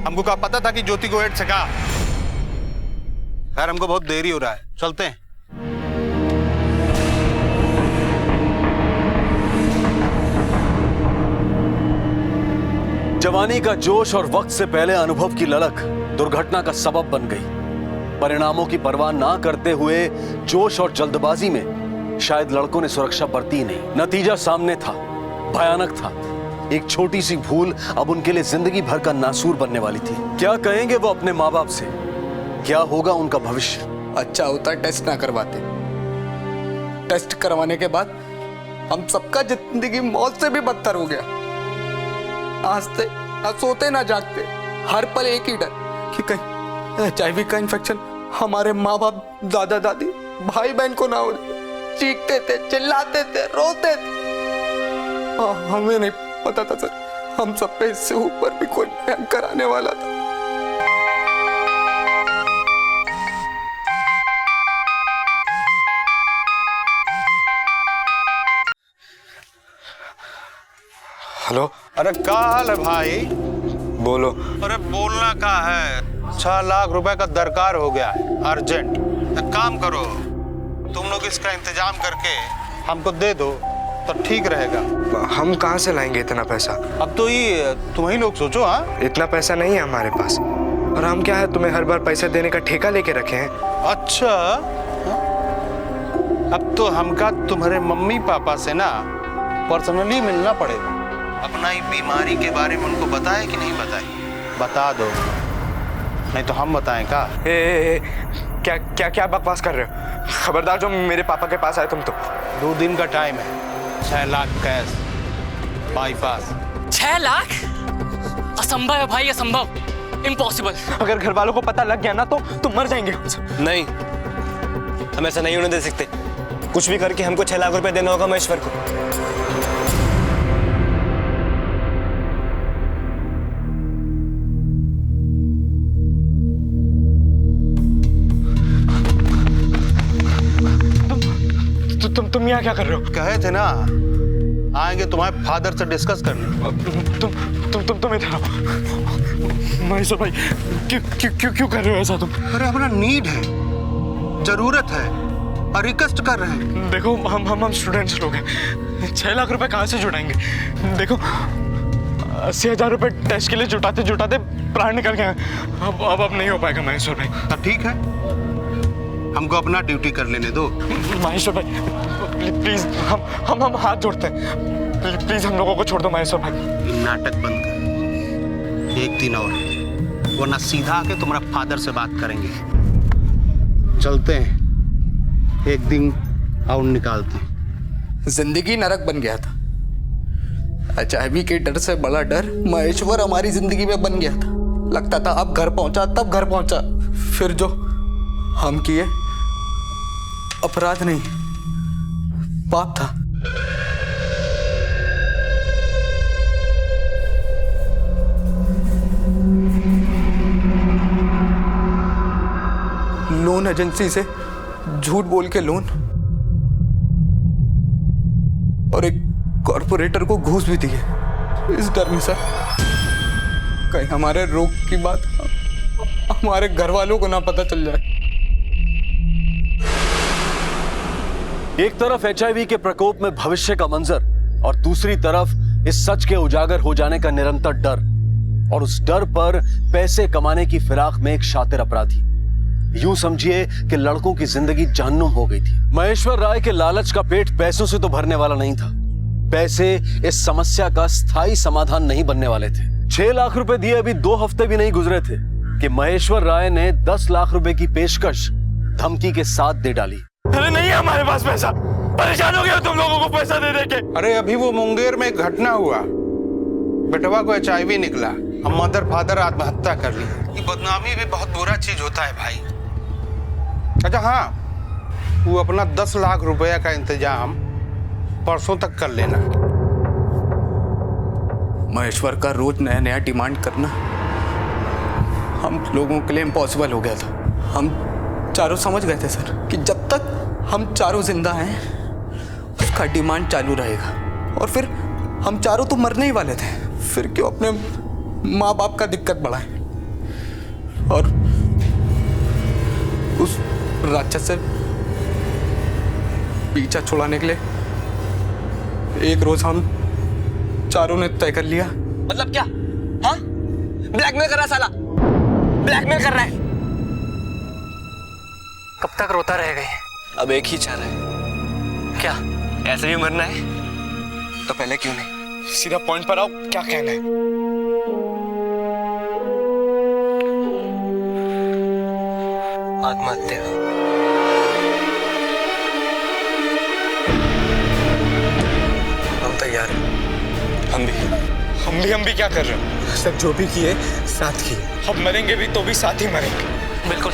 M: हमको क्या पता था कि ज्योति को एड्स है? क्या यार, हमको बहुत देरी हो रहा है, चलते हैं।
C: जवानी का जोश और वक्त से पहले अनुभव की ललक दुर्घटना का सबब बन गई। परिणामों की परवाह ना करते हुए जोश और जल्दबाजी में शायद लड़कों ने सुरक्षा बरती नहीं। नतीजा सामने था, भयानक था। एक छोटी सी भूल अब उनके लिए जिंदगी भर का नासूर बनने वाली थी। क्या कहेंगे वो अपने माँ बाप से? क्या होगा उनका भविष्य?
N: अच्छा होता टेस्ट ना करवाते। टेस्ट करवाने के बाद हम सबका जिंदगी मौत से भी बदतर हो गया। आज से ना सोते ना जागते, हर पल एक ही डर कि कहीं HIV का इन्फेक्शन हमारे माँ बाप, दादा दादी, भाई बहन को ना हो। चीखते थे, चिल्लाते थे, रोते थे। हमें नहीं पता था सर, हम सब पे इससे ऊपर भी कोई भयंकर आने वाला था।
M: हेलो, अरे क्या हाल है भाई?
O: बोलो।
M: अरे बोलना क्या है, 6 लाख रुपए का दरकार हो गया है, अर्जेंट। एक काम करो, तुम लोग इसका इंतजाम करके हमको दे दो तो ठीक रहेगा।
U: हम कहाँ से लाएंगे इतना पैसा?
M: अब तो ये तुम ही लोग सोचो। हाँ,
U: इतना पैसा नहीं है हमारे पास, और हम क्या है तुम्हें हर बार पैसा देने का ठेका लेके रखे हैं।
M: अच्छा, अब तो हमका तुम्हारे मम्मी पापा से ना पर्सनली मिलना पड़ेगा। अपना ही बीमारी के बारे में उनको बताए कि नहीं बताए? बता दो, नहीं तो हम बताएं का?
U: क्या क्या क्या बकवास कर रहे हो? खबरदार जो मेरे पापा के पास आए तुम तो।
M: 2 दिन का टाइम है, 6 लाख कैश, बाईपास।
P: 6 लाख? असंभव है भाई, असंभव, इम्पॉसिबल।
U: अगर घर वालों को पता लग गया ना तो तुम मर जाएंगे।
L: नहीं, हम ऐसा नहीं होने दे सकते। कुछ भी करके हमको 6 लाख रुपए देना होगा महेश्वर को।
U: तुम यहाँ क्या कर रहे हो?
M: कहे थे ना आएंगे तुम्हारे फादर से डिस्कस करने।
U: तुम इधर आओ। महेश्वर भाई, क्यों कर रहे हो ऐसा तुम?
M: अरे अपना नीड है, जरूरत है और रिक्वेस्ट कर रहे हैं।
O: देखो हम स्टूडेंट्स लोग हैं, 6 लाख रुपए कहाँ से जुटाएंगे? देखो 80,000 रुपए टेस्ट के लिए जुटाते जुटाते प्राण निकल गए। अब नहीं हो पाएगा महेश्वर भाई।
M: तो ठीक है, हमको अपना ड्यूटी कर लेने दो।
O: महेश्वर भाई प्लीज, हम हाथ जोड़ते हैं, प्लीज हम लोगों को छोड़ दो महेश्वर भाई।
M: नाटक बंद कर, एक दिन और, वरना सीधा आके तुम्हारा फादर से बात करेंगे। चलते हैं, एक दिन और निकालते हैं।
N: जिंदगी नरक बन गया था। HIV के डर से बड़ा डर महेश्वर हमारी जिंदगी में बन गया था। लगता था अब घर पहुंचा तब घर पहुंचा। फिर जो हम किए अपराध नहीं, पाप था। लोन एजेंसी से झूठ बोल के लोन और एक कॉर्पोरेटर को घूस भी दिए, इस डर में सर कहीं हमारे रोग की बात हमारे घर वालों को ना पता चल जाए।
C: एक तरफ HIV के प्रकोप में भविष्य का मंजर और दूसरी तरफ इस सच के उजागर हो जाने का निरंतर डर, और उस डर पर पैसे कमाने की फिराक में एक शातिर अपराधी। यूं समझिए कि लड़कों की जिंदगी जहन्नुम हो गई थी। महेश्वर राय के लालच का पेट पैसों से तो भरने वाला नहीं था। पैसे इस समस्या का स्थायी समाधान नहीं बनने वाले थे। 6 लाख रुपए दिए अभी 2 हफ्ते भी नहीं गुजरे थे कि महेश्वर राय ने 10 लाख रुपए की पेशकश धमकी के साथ दे डाली।
O: अरे नहीं है हमारे पास पैसा, परेशान हो गए तुम लोगों को पैसा दे दे के।
M: अरे अभी वो मुंगेर में एक घटना हुआ, बेटवा को HIV निकला, अब मदर फादर आत्महत्या कर ली। ये बदनामी भी बहुत बुरा चीज होता है भाई। अच्छा हाँ, वो अपना 10 लाख रुपया का इंतजाम परसों तक कर लेना।
N: महेश्वर का रोज नया नया डिमांड करना हम लोगों के लिए इम्पॉसिबल हो गया था। हम चारों समझ गए थे सर कि जब तक हम चारों जिंदा हैं उसका डिमांड चालू रहेगा, और फिर हम चारों तो मरने ही वाले थे, फिर क्यों अपने माँ बाप का दिक्कत बढ़ाएं। और उस राक्षस से पीछा छुड़ाने के लिए एक रोज हम चारों ने तय कर लिया।
L: मतलब क्या? हाँ, ब्लैकमेल कर रहा है साला, ब्लैकमेल कर रहा है।
P: कब तक रोता रहेगा?
L: अब एक ही चारा है। क्या ऐसे भी मरना है? तो पहले क्यों नहीं?
O: सीधा पॉइंट पर आओ, क्या कहना है?
L: आत्महत्या। हम तैयार हैं।
O: हम भी क्या कर रहे हो? सब जो भी किए साथ किए। अब मरेंगे भी तो भी साथ ही मरेंगे।
L: बिल्कुल।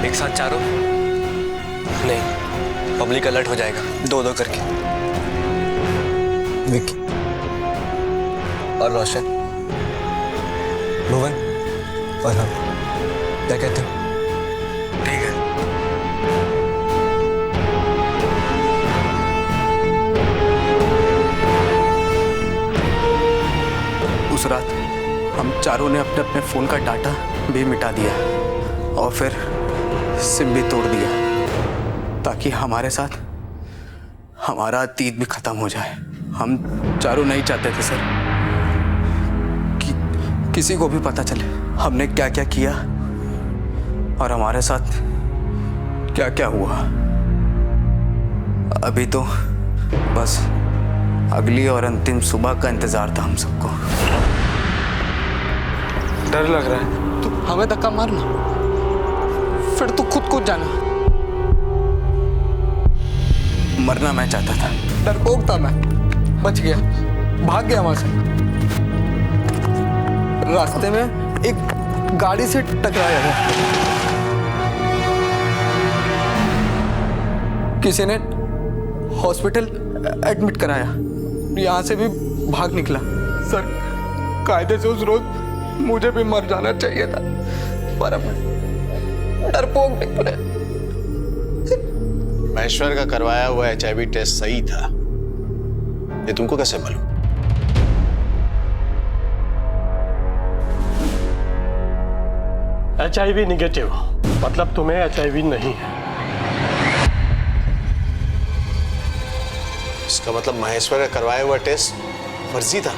L: एक साथ चारों नहीं, पब्लिक अलर्ट हो जाएगा, 2-2 करके। विक्की और रोशन, भुवन और हम, क्या कहते हो? ठीक है।
N: उस रात हम चारों ने अपने अपने फोन का डाटा भी मिटा दिया और फिर सिम भी तोड़ दिया, ताकि हमारे साथ हमारा अतीत भी खत्म हो जाए। हम चारों नहीं चाहते थे सर कि किसी को भी पता चले हमने क्या क्या किया और हमारे साथ क्या क्या हुआ। अभी तो बस अगली और अंतिम सुबह का इंतजार था हम सबको।
O: डर लग रहा है
N: तो हमें धक्का मारना, फिर तो खुद को जाना। मरना मैं चाहता था, डरपोक था मैं, बच गया, भाग गया वहां से। रास्ते में एक गाड़ी से टकराया है, किसी ने हॉस्पिटल एडमिट कराया, यहां से भी भाग निकला। सर कायदे से उस रोज मुझे भी मर जाना चाहिए था, पर अब डरपोक निकले।
D: महेश्वर का करवाया हुआ HIV टेस्ट सही था, ये तुमको कैसे मालूम?
O: HIV निगेटिव, मतलब तुम्हें HIV नहीं है।
D: इसका मतलब महेश्वर का करवाया हुआ टेस्ट फर्जी था।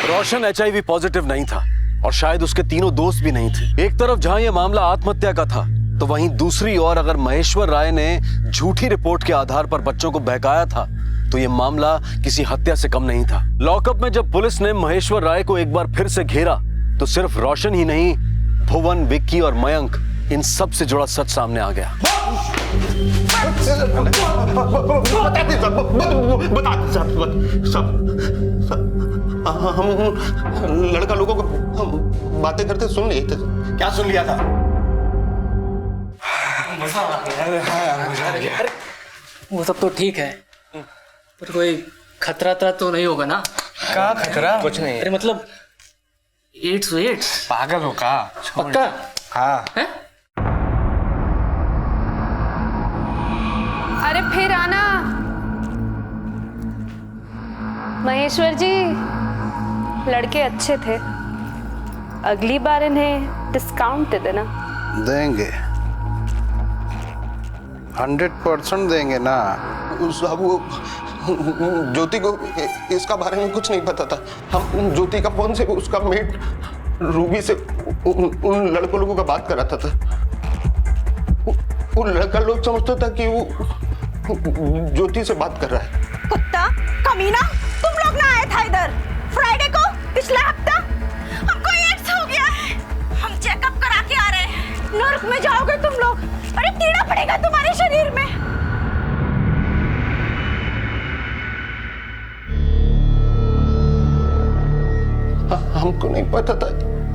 C: रोशन HIV पॉजिटिव नहीं था और शायद उसके तीनों दोस्त भी नहीं थे। एक तरफ जहां यह मामला आत्महत्या का था, तो वहीं दूसरी ओर अगर महेश्वर राय ने झूठी रिपोर्ट के आधार पर बच्चों को बहकाया था, तो यह मामला किसी हत्या से कम नहीं था। लॉकअप में जब पुलिस ने महेश्वर राय को एक बार फिर से घेरा, तो सिर्फ रोशन ही नहीं, भुवन, विक्की और मयंक, इन सब से जुड़ा सच सामने आ गया।
D: हम लड़का लोगों को बातें करते सुन लिए थे। क्या सुन लिया था?
P: वो सब तो ठीक है, पर कोई खतरा तो नहीं होगा ना?
U: क्या खतरा?
L: कुछ नहीं।
P: अरे मतलब एड्स
U: पागल हो का?
P: पक्का?
U: हाँ।
P: है?
E: अरे फिर आना महेश्वर जी, लड़के अच्छे थे, अगली बार इन्हें डिस्काउंट दे देना।
M: देंगे, 100% देंगे ना।
D: साहब वो ज्योति को इसका बारे में कुछ नहीं पता था। हम ज्योति का फोन से उसका मेट रूबी से उन लड़कों लोगों का बात कराता था। वो लड़का लोग समझता था कि वो ज्योति से बात कर रहा है।
G: कुत्ता कमीना, तुम लोग ना आए था इधर फ्राइडे को पिछला हफ्ता? हमको एड्स हो गया है, हम चेकअप करा के आ रहे हैं। नर्क में जाओगे तुम लोग, अरे कीड़ा पड़ेगा तुम्हारे शरीर में।
D: हमको नहीं पता था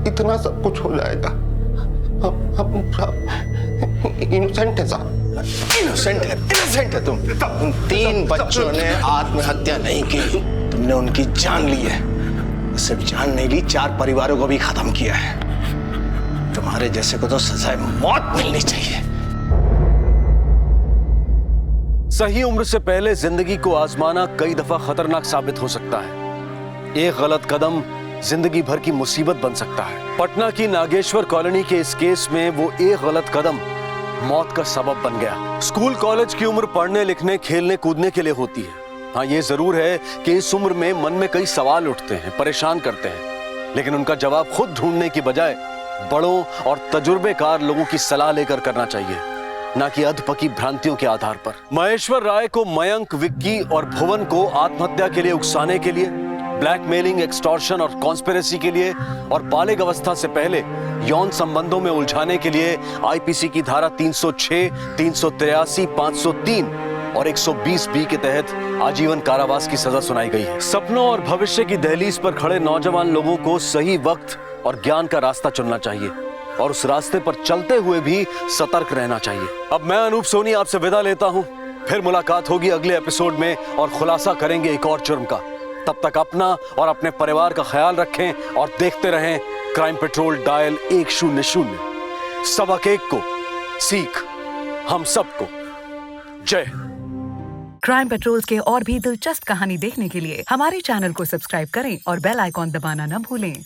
D: इतना सब कुछ हो जाएगा। हम इनोसेंट है साहब, इनोसेंट है तुम। 3 बच्चों ने आत्महत्या नहीं की, तुमने उनकी जान ली है। सिर्फ जान नहीं ली, 4 परिवारों को भी खत्म किया है। तुम्हारे जैसे को तो सजाए मौत मिलनी चाहिए।
C: सही उम्र से पहले जिंदगी को आजमाना कई दफा खतरनाक साबित हो सकता है। एक गलत कदम जिंदगी भर की मुसीबत बन सकता है। पटना की नागेश्वर कॉलोनी के इस केस में वो एक गलत कदम मौत का सबब बन गया। स्कूल कॉलेज की उम्र पढ़ने लिखने खेलने कूदने के लिए होती है। हाँ, ये जरूर है कि इस उम्र में मन में कई सवाल उठते हैं, परेशान करते हैं, लेकिन उनका जवाब खुद ढूंढने की बजाय बड़ों और तजुर्बेकार लोगों की सलाह लेकर करना चाहिए, ना कि अधपकी भ्रांतियों के आधार पर। महेश्वर राय को मयंक, विक्की और भुवन को आत्महत्या के लिए उकसाने के लिए, ब्लैकमेलिंग, एक्सटॉर्शन और कॉन्स्पिरेसी के लिए और बालिग अवस्था से पहले यौन संबंधों में उलझाने के लिए आईपीसी की धारा 306, 383, 503 और 120B के तहत आजीवन कारावास की सजा सुनाई गई है। सपनों और भविष्य की दहलीज पर खड़े नौजवान लोगों को सही वक्त और ज्ञान का रास्ता चुनना चाहिए और उस रास्ते पर चलते हुए भी सतर्क रहना चाहिए। अब मैं अनूप सोनी आपसे विदा लेता हूं। फिर मुलाकात होगी अगले एपिसोड में और खुलासा करेंगे एक और जुर्म का। तब तक अपना और अपने परिवार का ख्याल रखें और देखते रहें क्राइम पेट्रोल डायल 100। सबक एक को सीख हम सबको। जय।
Q: क्राइम पेट्रोल के और भी दिलचस्प कहानी देखने के लिए हमारे चैनल को सब्सक्राइब करें और बेल आइकॉन दबाना न भूलें।